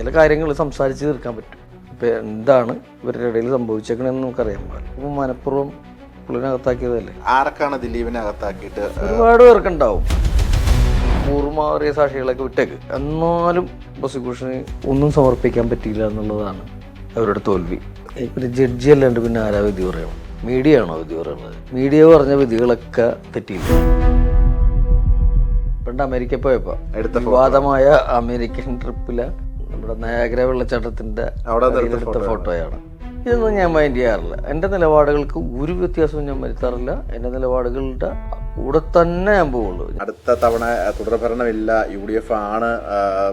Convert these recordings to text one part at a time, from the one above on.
ചില കാര്യങ്ങൾ സംസാരിച്ച് തീർക്കാൻ പറ്റും. ഇപ്പം എന്താണ് ഇവരുടെ ഇടയിൽ സംഭവിച്ചേക്കണെന്ന് നമുക്കറിയാൻ പാടില്ല. ഇപ്പം മനഃപൂർവ്വം പുള്ളിനകത്താക്കിയതല്ലേ. ആരൊക്കെയാണ് ദിലീപിനെ അകത്താക്കിയിട്ട്? ഒരുപാട് പേർക്കുണ്ടാവും. കൂറുമാറിയ സാക്ഷികളൊക്കെ വിട്ടേക്ക്. എന്നാലും പ്രോസിക്യൂഷന് ഒന്നും സമർപ്പിക്കാൻ പറ്റിയില്ല എന്നുള്ളതാണ് അവരുടെ തോൽവി. ഒരു ജഡ്ജി അല്ലാണ്ട് പിന്നെ ആരാ വിധി പറയണം? മീഡിയ ആണോ വിധി പറയുന്നത്? മീഡിയ പറഞ്ഞ വിധികളൊക്കെ തെറ്റിയില്ല. പണ്ട് അമേരിക്ക പോയപ്പോ വിവാദമായ അമേരിക്കൻ ട്രിപ്പില് നമ്മുടെ നയാഗ്ര വെള്ളച്ചാട്ടത്തിന്റെ എടുത്ത ഫോട്ടോയാണ്. ഇതൊന്നും ഞാൻ മൈൻഡ് ചെയ്യാറില്ല. എൻ്റെ നിലപാടുകൾക്ക് ഒരു വ്യത്യാസവും ഞാൻ വരുത്താറില്ല. എൻ്റെ നിലപാടുകളുടെ കൂടെ തന്നെ ഞാൻ പോവുള്ളൂ. അടുത്ത തവണ തുടർഭരണമില്ല, UDF ആണ്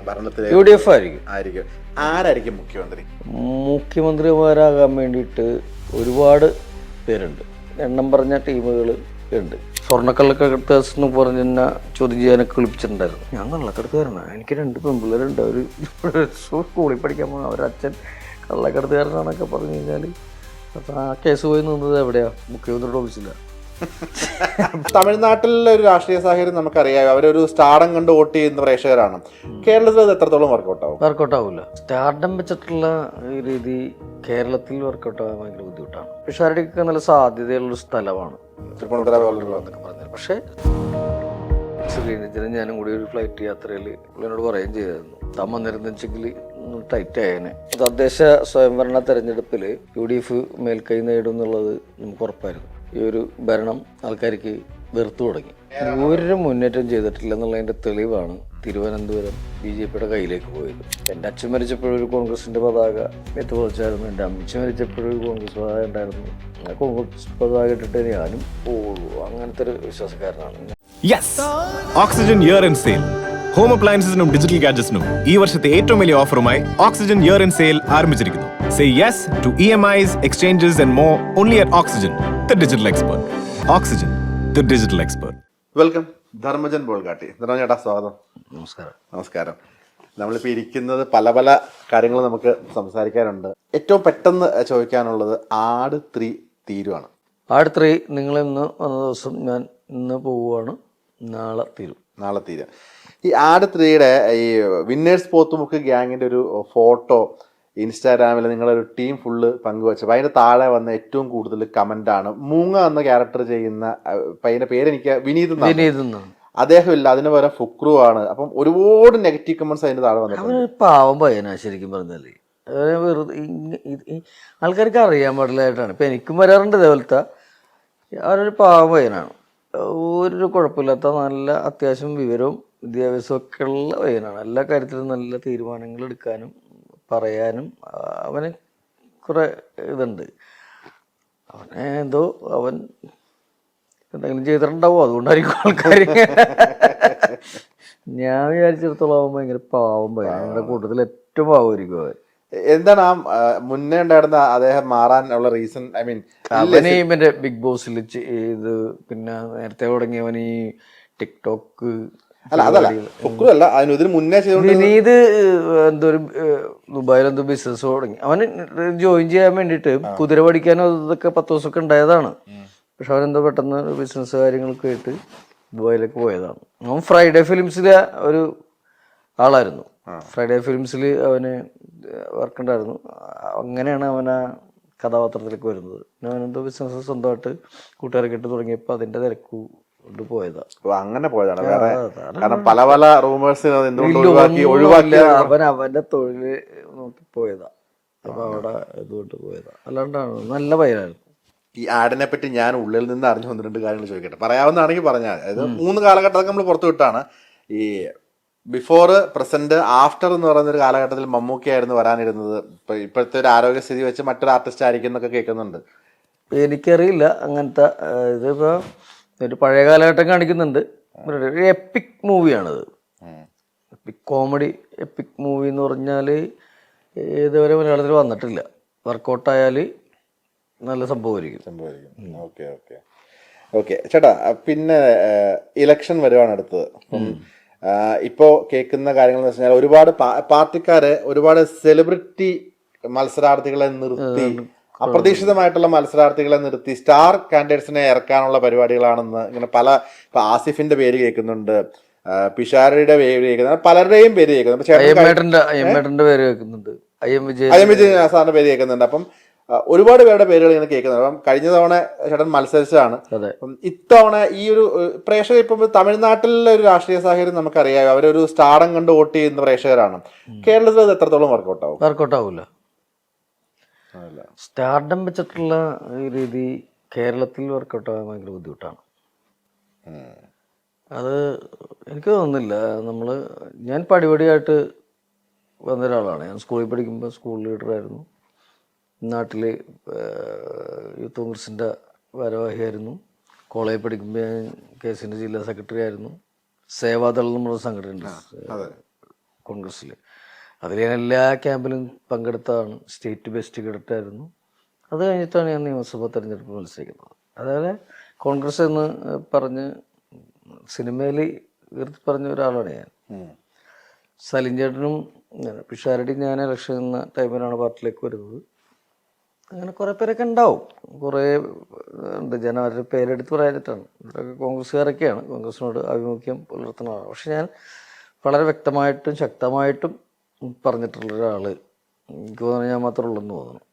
ഭരണത്തിൽ. UDF ആയിരിക്കും. ആരായിരിക്കും മുഖ്യമന്ത്രി? മുഖ്യമന്ത്രിമാരാകാൻ വേണ്ടിയിട്ട് ഒരുപാട് പേരുണ്ട്. എണ്ണം പറഞ്ഞ ടീമുകൾ ഉണ്ട്. സ്വർണ്ണക്കള്ളക്കടത്ത് എന്ന് പറഞ്ഞ ചോദ്യം ചെയ്യാനൊക്കെ വിളിപ്പിച്ചിട്ടുണ്ടായിരുന്നു. ഞാൻ കള്ളക്കടത്തുകാരനാണ്. എനിക്ക് 2 പെൺപിള്ളേരുണ്ട്. അവർ സ്കൂളിൽ പഠിക്കാൻ പോകുന്ന അവരച്ഛൻ കള്ളക്കടത്തുകാരനാണൊക്കെ പറഞ്ഞു കഴിഞ്ഞാൽ ആ കേസ് പോയി നിന്നത് എവിടെയാ? മുഖ്യമന്ത്രിയുടെ ഓഫീസില്ല. തമിഴ്നാട്ടിലെ ഒരു രാഷ്ട്രീയ സാഹചര്യം നമുക്കറിയാം. അവരൊരു സ്റ്റാർഡം കണ്ട് വോട്ട് ചെയ്യുന്ന പ്രേക്ഷകരാണ്. കേരളത്തിൽ അത് എത്രത്തോളം വർക്കൗട്ട് ആവില്ല. സ്റ്റാർഡം വെച്ചിട്ടുള്ള രീതി കേരളത്തിൽ വർക്കൗട്ട് ആവാൻ ഭയങ്കര ബുദ്ധിമുട്ടാണ്. പിഷാരടിക്കൊക്കെ നല്ല സാധ്യതയുള്ളൊരു സ്ഥലമാണ് എന്നൊക്കെ പറഞ്ഞത്. പക്ഷേ ശ്രീനിജനും ഞാനും കൂടി ഒരു ഫ്ലൈറ്റ് യാത്രയിൽ എന്നോട് പറയുകയും ചെയ്തായിരുന്നു, താൻ വന്നിരുന്നെങ്കിൽ ടൈറ്റ് ആയേനെ. തദ്ദേശ സ്വയംഭരണ തെരഞ്ഞെടുപ്പിൽ UDF മേൽക്കൈ നേടും എന്നുള്ളത് നമുക്ക് ഉറപ്പായിരുന്നു. ഈ ഒരു ഭരണം ആൾക്കാർക്ക് വെറുത്തു തുടങ്ങി. ഒരു മുന്നേറ്റം ചെയ്തിട്ടില്ല എന്നുള്ളതിൻ്റെ തെളിവാണ് തിരുവനന്തപുരം BJPയുടെ കയ്യിലേക്ക് പോയത്. എൻ്റെ അച്ഛൻ മരിച്ചപ്പോഴൊരു കോൺഗ്രസിൻ്റെ പതാക എത്തുപതിച്ചായിരുന്നു. എൻ്റെ അമ്മച്ച മരിച്ചപ്പോഴൊരു കോൺഗ്രസ് പതാക ഉണ്ടായിരുന്നു. കോൺഗ്രസ് പതാക ഇട്ടിട്ട് ഞാനും പോവുള്ളൂ. അങ്ങനത്തെ ഒരു വിശ്വാസക്കാരനാണ്. Yes, Oxygen year and sale. Home അപ്ലയൻസസിനും ഡിജിറ്റൽ ഗാഡ്ജറ്റ്സിനും ഈ വർഷത്തെ ഏറ്റവും വലിയ ഓഫറുമായി ഓക്സിജൻ ഇയർ ആൻഡ് സെയിൽ ആരംഭിച്ചിരിക്കുന്നു. Say yes to EMIs, exchanges and more only at Oxygen, the digital expert. Oxygen, the digital expert. Welcome Dharmajan Bolgatty. ധർമ്മജേട്ടാ സ്വാഗതം. നമസ്കാരം. നമ്മളിപ്പോൾ ഇരിക്കുന്നത് പല പല കാര്യങ്ങൾ നമുക്ക് സംസാരിക്കാനുണ്ട്. ഏറ്റവും പെട്ടെന്ന് ചോദിക്കാനുള്ളത് ആട് 3 തീരുവാണ്. ആട് 3 നിങ്ങളിന്ന് വന്ന ദിവസം ഞാൻ ഇന്ന് പോവുകയാണ്. നാളെ തീരും. ഈ ആട് 3യുടെ ഈ വിന്നേഴ്സ് പോത്തുമുക്ക് ഗ്യാങ്ങിൻ്റെ ഒരു ഫോട്ടോ ഇൻസ്റ്റാഗ്രാമിൽ നിങ്ങളൊരു ടീം ഫുള്ള് പങ്കുവച്ചപ്പോൾ അതിൻ്റെ താഴെ വന്ന ഏറ്റവും കൂടുതൽ കമൻ്റാണ് മൂങ്ങ എന്ന ക്യാരക്ടർ ചെയ്യുന്ന പയ്യൻ്റെ പേരെനിക്ക് വിനീത്. അദ്ദേഹം ഇല്ല, അതിന് പകരം ഫുക്രു ആണ്. അപ്പം ഒരുപാട് നെഗറ്റീവ് കമന്റ്സ് അതിൻ്റെ താഴെ വന്നിട്ടുണ്ട്. പാവം പയ്യനാ ശരിക്കും പറഞ്ഞാല്. വെറുതെ ആൾക്കാർക്ക് അറിയാൻ പാടില്ലായിട്ടാണ്. ഇപ്പം എനിക്കും വരാറുണ്ട് ഇതേപോലത്തെ. അവനൊരു പാവം പയ്യനാണ്. ഒരു കുഴപ്പമില്ലാത്ത നല്ല അത്യാവശ്യം വിവരവും വിദ്യാഭ്യാസവും ഒക്കെ ഉള്ള പയ്യനാണ്. എല്ലാ കാര്യത്തിലും നല്ല തീരുമാനങ്ങൾ എടുക്കാനും പറയാനും അവന് കുറെ ഇതുണ്ട്. അവൻ എന്തെങ്കിലും ചെയ്തിട്ടുണ്ടാവോ, അതുകൊണ്ടായിരിക്കും ആൾക്കാർ. ഞാൻ വിചാരിച്ചിടത്തോളം അവൻ ഭയങ്കര പാവം പയ്യൻ. ഞങ്ങളുടെ കൂട്ടത്തിൽ ഏറ്റവും പാവമായിരിക്കും അവൻ. എന്താണ് ആ മുന്നേ ഉണ്ടായിരുന്ന അദ്ദേഹം മാറാനുള്ള റീസൺ? ഐ മീൻ അവന് മറ്റേ ബിഗ് ബോസിൽ ഇത് പിന്നെ നേരത്തെ തുടങ്ങിയവൻ ഈ ടിക്ടോക്ക് വിനീത് എന്തോ ഒരു ദുബായിൽ എന്തോ ബിസിനസ് തുടങ്ങി. അവന് ജോയിൻ ചെയ്യാൻ വേണ്ടിയിട്ട് കുതിര പഠിക്കാനോ ഇതൊക്കെ 10 ദിവസമൊക്കെ ഉണ്ടായതാണ്. പക്ഷെ അവനെന്തോ പെട്ടെന്ന് ബിസിനസ് കാര്യങ്ങളൊക്കെ ആയിട്ട് ദുബായിലേക്ക് പോയതാണ്. അവൻ ഫ്രൈഡേ ഫിലിംസിലെ ഒരു ആളായിരുന്നു. ഫ്രൈഡേ ഫിലിംസിൽ അവന് വർക്കുണ്ടായിരുന്നു. അങ്ങനെയാണ് അവൻ ആ കഥാപാത്രത്തിലേക്ക് വരുന്നത്. പിന്നെ അവനെന്തോ ബിസിനസ് സ്വന്തമായിട്ട് കൂട്ടുകാരൊക്കെ ഇട്ട് തുടങ്ങിയപ്പോൾ അതിൻ്റെ തിരക്ക് കൊണ്ട് പോയതാ. അങ്ങനെ പോയതാണ്. കാരണം പല പല റൂമേഴ്സ് അവൻ അവന്റെ തൊഴില് നോക്കി പോയതാ. അപ്പൊ അവിടെ ഇതുകൊണ്ട് പോയതാ. അല്ലാണ്ടാണ് നല്ല പയ്യനായിരുന്നു. ഈ ആടിനെ പറ്റി ഞാൻ ഉള്ളിൽ നിന്ന് അറിഞ്ഞു 1-2 കാര്യങ്ങൾ ചോദിക്കട്ടെ. പറയാവുന്നതാണെങ്കിൽ പറഞ്ഞാൽ, അതായത് 3 കാലഘട്ടമൊക്കെ നമ്മൾ പുറത്തു വിട്ടാണ്. ഈ ബിഫോർ, പ്രസന്റ്, ആഫ്റ്റർ എന്ന് പറയുന്നൊരു കാലഘട്ടത്തിൽ മമ്മൂക്കയായിരുന്നു വരാനിരുന്നത്. ഇപ്പോഴത്തെ ഒരു ആരോഗ്യസ്ഥിതി വെച്ച് മറ്റൊരു ആർട്ടിസ്റ്റ് ആയിരിക്കും എന്നൊക്കെ കേൾക്കുന്നുണ്ട്. എനിക്കറിയില്ല അങ്ങനത്തെ. ഇതിപ്പോ ഒരു പഴയ കാലഘട്ടം കാണിക്കുന്നുണ്ട്. ഒരു എപ്പിക് മൂവിയാണത്. എപ്പിക് കോമഡി എപ്പിക് മൂവി എന്ന് പറഞ്ഞാൽ ഇതുവരെ മലയാളത്തിൽ വന്നിട്ടില്ല. വർക്കൗട്ടായാൽ നല്ല സംഭവമായിരിക്കും. ഓക്കെ ചേട്ടാ, പിന്നെ ഇലക്ഷൻ വരുവാണ് അടുത്തത്. ഇപ്പോൾ കേൾക്കുന്ന കാര്യങ്ങൾ എന്ന് വെച്ചാൽ ഒരുപാട് പാർട്ടിക്കാരെ ഒരുപാട് സെലിബ്രിറ്റി മത്സരാർത്ഥികളെ നിർത്തി, അപ്രതീക്ഷിതമായിട്ടുള്ള മത്സരാർത്ഥികളെ നിർത്തി സ്റ്റാർ കാൻഡിഡേറ്റ്സിനെ ഇറക്കാനുള്ള പരിപാടികളാണെന്ന് ഇങ്ങനെ ഇപ്പം ആസിഫിന്റെ പേര് കേൾക്കുന്നുണ്ട്, പിഷാരടിയുടെ പേര് കേൾക്കുന്നത്, പലരുടെയും പേര് കേൾക്കുന്നത്. അപ്പൊ ചേട്ടൻ അയ്യമ്മേട്ടന്റെ പേര് കേൾക്കുന്നുണ്ട്, അയ്യം വിജയൻ സാറിന്റെ പേര് കേൾക്കുന്നുണ്ട്. അപ്പം ഒരുപാട് പേരുടെ പേരുകൾ ഇങ്ങനെ കേൾക്കുന്നുണ്ട്. അപ്പം കഴിഞ്ഞ തവണ ചേട്ടൻ മത്സരിച്ചതാണ്. അപ്പം ഇത്തവണ ഈ ഒരു പ്രേക്ഷകർ ഇപ്പം തമിഴ്നാട്ടിലെ ഒരു രാഷ്ട്രീയ സാഹചര്യം നമുക്കറിയാം, അവരൊരു സ്റ്റാർഡം കണ്ട് വോട്ട് ചെയ്യുന്ന പ്രേക്ഷകരാണ്. കേരളത്തിൽ അത് എത്രത്തോളം വർക്കൗട്ട് ആവും? വർക്കൗട്ട് ആവില്ല. സ്റ്റാർഡം വെച്ചിട്ടുള്ള ഈ രീതി കേരളത്തിൽ വർക്കൗട്ട് ആകാൻ ഭയങ്കര ബുദ്ധിമുട്ടാണ്. അത് എനിക്ക് തോന്നുന്നില്ല. ഞാൻ പടിപടിയായിട്ട് വന്ന ഒരാളാണ്. ഞാൻ സ്കൂളിൽ പഠിക്കുമ്പോൾ സ്കൂൾ ലീഡറായിരുന്നു, നാട്ടിൽ യൂത്ത് കോൺഗ്രസിൻ്റെ ഭാരവാഹിയായിരുന്നു. കോളേജിൽ പഠിക്കുമ്പോൾ ഞാൻ KSന്റെ ജില്ലാ സെക്രട്ടറി ആയിരുന്നു. സേവാദൾ എന്നുള്ള സംഘടന കോൺഗ്രസ്സിൽ, അതിൽ ഞാൻ എല്ലാ ക്യാമ്പിലും പങ്കെടുത്തതാണ്. State best കേഡറ്റായിരുന്നു. അത് കഴിഞ്ഞിട്ടാണ് ഞാൻ നിയമസഭാ തെരഞ്ഞെടുപ്പ് മത്സരിക്കുന്നത്. അതേപോലെ കോൺഗ്രസ് എന്ന് പറഞ്ഞ് സിനിമയിൽ ഉയർത്തി പറഞ്ഞ ഒരാളാണ് ഞാൻ. സലിം ചേട്ടനും പിഷാരടി ഞാൻ ഇലക്ഷൻ എന്ന ടൈമിലാണ് പാർട്ടിയിലേക്ക് വരുന്നത്. അങ്ങനെ കുറേ പേരൊക്കെ ഉണ്ടാവും, കുറേ ഉണ്ട്. ജനവരുടെ പേരെടുത്ത് പറയാനായിട്ടാണ്. ഇവരൊക്കെ കോൺഗ്രസ്സുകാരൊക്കെയാണ്, കോൺഗ്രസിനോട് ആഭിമുഖ്യം പുലർത്തുന്ന ആളാണ്. പക്ഷെ ഞാൻ വളരെ വ്യക്തമായിട്ടും ശക്തമായിട്ടും പറഞ്ഞിട്ടുള്ളൊരാൾ എനിക്ക് തോന്നുന്നു ഞാൻ മാത്രമേ ഉള്ളെന്ന് തോന്നുന്നു.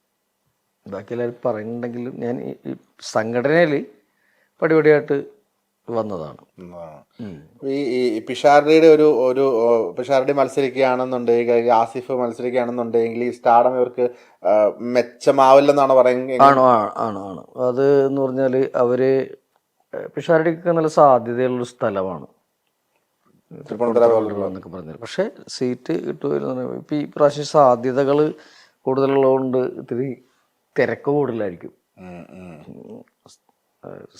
ബാക്കി എല്ലാവരും പറയുന്നുണ്ടെങ്കിലും ഞാൻ ഈ സംഘടനയിൽ പടിപടിയായിട്ട് വന്നതാണ്. ഈ പിഷാരടിയുടെ ഒരു പിഷാരടി മത്സരിക്കുകയാണെന്നുണ്ടെങ്കിൽ, ആസിഫ് മത്സരിക്കുകയാണെന്നുണ്ടെങ്കിൽ ഈ സ്റ്റാർഡം ഇവർക്ക് മെച്ചമാവില്ലെന്നാണ് പറയുന്നത്. ആണ്. അത് എന്ന് പറഞ്ഞാൽ അവര് പിഷാരടിക്ക് നല്ല സാധ്യതയുള്ളൊരു സ്ഥലമാണ് എന്നൊക്കെ പറഞ്ഞത്. പക്ഷെ സീറ്റ് കിട്ടുമായിരുന്നു. ഇപ്പം ഈ പ്രാവശ്യം സാധ്യതകൾ കൂടുതലുള്ളതുകൊണ്ട് ഇത്തിരി തിരക്ക് കൂടുതലായിരിക്കും.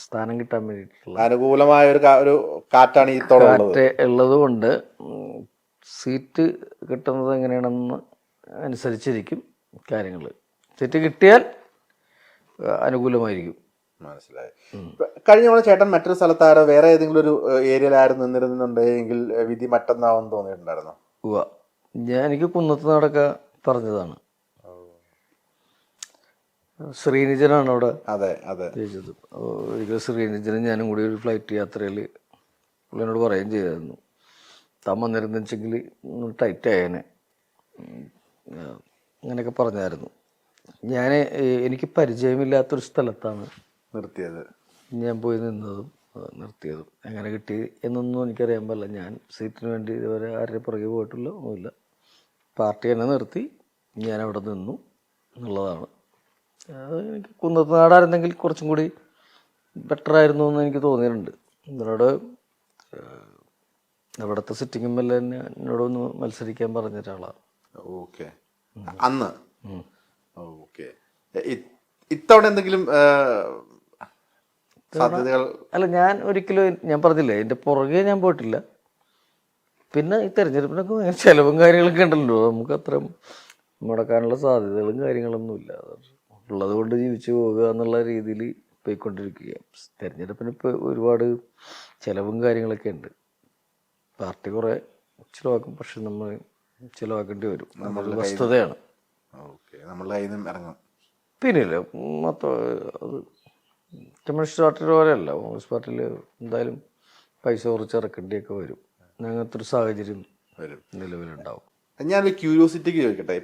സ്ഥാനം കിട്ടാൻ വേണ്ടിയിട്ടുള്ള അനുകൂലമായ ഒരു കാറ്റാണ് ഈ കാറ്റ് ഉള്ളത് കൊണ്ട് സീറ്റ് കിട്ടുന്നത് എങ്ങനെയാണെന്ന് അനുസരിച്ചിരിക്കും കാര്യങ്ങൾ. സീറ്റ് കിട്ടിയാൽ അനുകൂലമായിരിക്കും. മനസ്സിലായി. കഴിഞ്ഞ തവണ ചേട്ടൻ മറ്റൊരു സ്ഥലത്താരോ വേറെ ഏതെങ്കിലും ഒരു ഏരിയയിലാരും നിന്നിരുന്നുണ്ടെങ്കിൽ വിധി മറ്റൊന്നാവെന്ന് തോന്നിയിട്ടുണ്ടായിരുന്നോ? എനിക്ക് കുന്നത്ത് നടക്ക പറഞ്ഞതാണ്. ശ്രീനിജനാണ് അവിടെ ജയിച്ചത്. ഒരിക്കൽ ശ്രീനിജനും ഞാനും കൂടി ഒരു ഫ്ലൈറ്റ് യാത്രയിൽ പുള്ളിനോട് പറയുകയും ചെയ്തായിരുന്നു, താൻ വന്നിരുന്നെങ്കിൽ ടൈറ്റ് ആയേനെ, അങ്ങനെയൊക്കെ പറഞ്ഞായിരുന്നു. എനിക്ക് പരിചയമില്ലാത്തൊരു സ്ഥലത്താണ് ഞാൻ പോയി നിന്നതും നിർത്തിയതും. എങ്ങനെ കിട്ടി എന്നൊന്നും എനിക്കറിയാൻ പാടില്ല. ഞാൻ സീറ്റിന് വേണ്ടി ഇതുവരെ ആരുടെ പുറകെ പോയിട്ടില്ല, ഒന്നുമില്ല. പാർട്ടി എന്നെ നിർത്തി, ഞാൻ അവിടെ നിന്നു എന്നുള്ളതാണ്. എനിക്ക് കുന്നത്ത് നാടായിരുന്നെങ്കിൽ കുറച്ചും കൂടി ബെറ്ററായിരുന്നു എന്ന് എനിക്ക് തോന്നിയിട്ടുണ്ട്. എന്നോട് അവിടുത്തെ സിറ്റിംഗ് എം എൽ എ തന്നെ എന്നോടൊന്ന് മത്സരിക്കാൻ പറഞ്ഞ ഒരാളാണ്. ഓക്കെ. അന്ന് ഓക്കെ. ഇത്തവണ എന്തെങ്കിലും സാധ്യതകൾ? അല്ല, ഞാൻ പറഞ്ഞില്ലേ, എൻ്റെ പുറകെ ഞാൻ പോയിട്ടില്ല. പിന്നെ ഈ തെരഞ്ഞെടുപ്പിനൊക്കെ ചിലവും കാര്യങ്ങളൊക്കെ ഉണ്ടല്ലോ, നമുക്ക് അത്ര മുടക്കാനുള്ള സാധ്യതകളും കാര്യങ്ങളൊന്നുമില്ല. ഉള്ളത് കൊണ്ട് ജീവിച്ചു പോകുക എന്നുള്ള രീതിയിൽ പോയിക്കൊണ്ടിരിക്കുകയാണ്. തെരഞ്ഞെടുപ്പിന് ഇപ്പോൾ ഒരുപാട് ചിലവും കാര്യങ്ങളൊക്കെ ഉണ്ട്. പാർട്ടി കുറേ ചിലവാക്കും, പക്ഷെ നമ്മൾ ചിലവാക്കേണ്ടി വരും. നമ്മളുടെ വസ്തുതയാണ്. പിന്നില്ല മൊത്തം അത് കമ്മ്യൂണിസ്റ്റ് പാർട്ടിയുടെ പോലെയല്ല. കോൺഗ്രസ് പാർട്ടിയിൽ എന്തായാലും പൈസ കുറച്ച് ഇറക്കേണ്ടിയൊക്കെ വരും. അങ്ങനത്തെ ഒരു സാഹചര്യം നിലവിലുണ്ടാവും. ഞാനൊരു ക്യൂരിയോസിറ്റിക്ക് ചോദിക്കട്ടെ,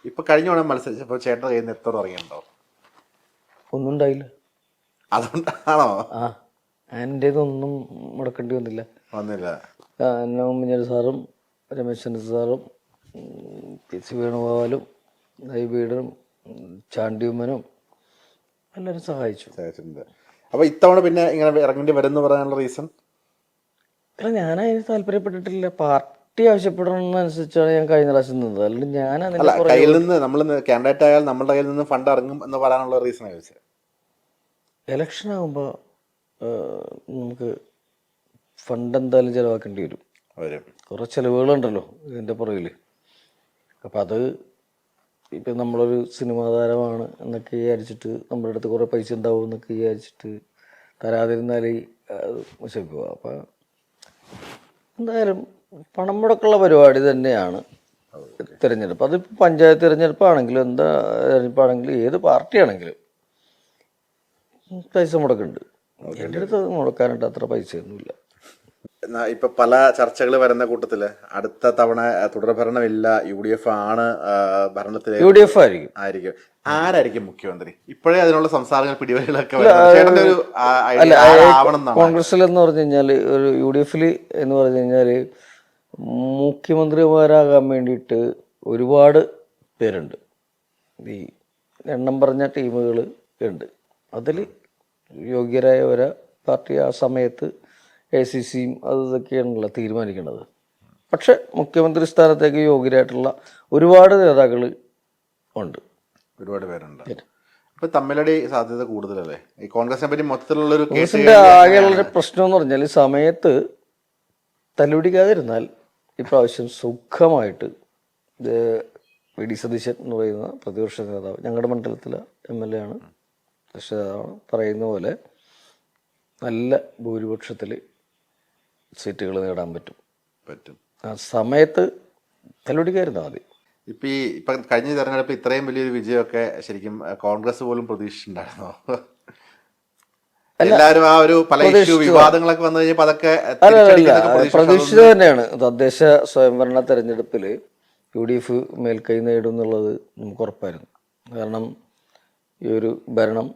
ഇപ്പൊ കഴിഞ്ഞ തവണ മത്സരിച്ചപ്പോൾ ചേട്ടൻ കയ്യിൽ നിന്ന് എത്ര ഇറങ്ങിയുണ്ടോ? ഒന്നും ഉണ്ടായില്ല. അതുകൊണ്ടാണോ? എൻ്റെതൊന്നും മുടക്കേണ്ടി വന്നില്ല. കുഞ്ഞാലി സാറും രമേശ് സാറും വേണുഗോപാലും വീടും ചാണ്ടിയുമ്മനും എല്ലാവരും സഹായിച്ചു. അപ്പൊ ഇത്തവണ പിന്നെ ഇങ്ങനെ ഇറങ്ങേണ്ടി വരും പറയാനുള്ള റീസൺ? അല്ല, ഞാനതിന് താല്പര്യപ്പെട്ടിട്ടില്ല. പാർട്ടി ആവശ്യപ്പെടുന്നതനുസരിച്ചാണ് ഞാൻ കഴിഞ്ഞ പ്രാവശ്യം നിന്നത്. അല്ലെങ്കിൽ ഞാൻ കയ്യിൽ നിന്ന് നമ്മൾ കാൻഡിഡേറ്റ് ആയാൽ നമ്മളുടെ കയ്യിൽ നിന്ന് ഫണ്ട് ഇറങ്ങും എന്ന് പറയാനുള്ള റീസൺ ചോദിച്ചത്. ഇലക്ഷൻ ആകുമ്പോൾ നമുക്ക് ഫണ്ട് എന്തായാലും ചിലവാക്കേണ്ടി വരും. കുറേ ചിലവുകളുണ്ടല്ലോ ഇതിൻ്റെ പുറകിൽ. അപ്പം അത് ഇപ്പം നമ്മളൊരു സിനിമാ താരമാണ് എന്നൊക്കെ വിചാരിച്ചിട്ട് നമ്മുടെ അടുത്ത് കുറേ പൈസ ഉണ്ടാവും എന്നൊക്കെ വിചാരിച്ചിട്ട് തരാതിരുന്നാൽ മോശമാക്കുക. അപ്പം എന്തായാലും പണം മുടക്കുള്ള പരിപാടി തന്നെയാണ് തിരഞ്ഞെടുപ്പ്. അതിപ്പോൾ പഞ്ചായത്ത് തിരഞ്ഞെടുപ്പാണെങ്കിലും എന്താ തിരഞ്ഞെടുപ്പാണെങ്കിലും ഏത് പാർട്ടിയാണെങ്കിലും പൈസ മുടക്കുന്നുണ്ട്. എൻ്റെ അടുത്ത് മുടക്കാനായിട്ട് അത്ര പൈസയൊന്നുമില്ല. ഇപ്പൊ പല ചർച്ചകൾ വരുന്ന കൂട്ടത്തില് അടുത്ത തവണ തുടർഭരണമില്ല, UDF ആണ് ഭരണത്തിൽ UDF ആയിരിക്കും. ആരായിരിക്കും മുഖ്യമന്ത്രി? ഇപ്പോഴേ അതിനുള്ള സംസാരങ്ങൾ പിടിവലികളൊക്കെ ചേട്ടന്റെ ഒരു അല്ല, ആവണം എന്നാണ്. കോൺഗ്രസിൽ എന്ന് പറഞ്ഞു കഴിഞ്ഞാല് ഒരു UDF എന്ന് പറഞ്ഞു കഴിഞ്ഞാല് മുഖ്യമന്ത്രിമാരാകാൻ വേണ്ടിയിട്ട് ഒരുപാട് പേരുണ്ട്. ഈ എണ്ണം പറഞ്ഞ ടീമുകൾ ഉണ്ട്. അതിൽ യോഗ്യരായ ഒരു പാർട്ടി ആ സമയത്ത് ACCയും അതൊക്കെയാണല്ലോ തീരുമാനിക്കുന്നത്. പക്ഷെ മുഖ്യമന്ത്രി സ്ഥാനത്തേക്ക് യോഗ്യരായിട്ടുള്ള ഒരുപാട് നേതാക്കൾ ഉണ്ട്, ഒരുപാട് പേരുണ്ട്. ഇപ്പൊ തമ്മിലടി സാധ്യത കൂടുതലല്ലേ ഈ കോൺഗ്രസിനെ പറ്റി മൊത്തത്തിലുള്ളൊരു കോൺഗ്രസിന്റെ ആകെയുള്ളൊരു പ്രശ്നം എന്ന് പറഞ്ഞാൽ സമയത്ത് തല്ലുപിടിക്കാതിരുന്നാൽ ഇപ്രാവശ്യം സുഖമായിട്ട് VD സതീശൻ എന്ന് പറയുന്ന പ്രതിപക്ഷ നേതാവ്, ഞങ്ങളുടെ മണ്ഡലത്തിലെ MLA ആണ്, പ്രതിപക്ഷ നേതാവാണ്, പറയുന്ന പോലെ നല്ല ഭൂരിപക്ഷത്തിൽ സീറ്റുകൾ നേടാൻ പറ്റും. ആ സമയത്ത് തല്ലുപിടിക്കാതിരുന്നാൽ മതി. ഇപ്പൊ കഴിഞ്ഞ തെരഞ്ഞെടുപ്പ് ഇത്രയും വലിയൊരു വിജയമൊക്കെ ശരിക്കും കോൺഗ്രസ് പോലും പ്രതീക്ഷിച്ചിട്ടുണ്ടായിരുന്നോ? എല്ലാവരും ആ ഒരു പല ഇഷ്യൂ വിവാദങ്ങളൊക്കെ വന്നു കഴിഞ്ഞപ്പോൾ അതൊക്കെ പ്രതീക്ഷിച്ചത് തന്നെയാണ്. തദ്ദേശ സ്വയംഭരണ തെരഞ്ഞെടുപ്പിൽ UDF മേൽക്കൈ നേടും എന്നുള്ളത് നമുക്ക് ഉറപ്പായിരുന്നു. കാരണം ഈ ഒരു ഭരണം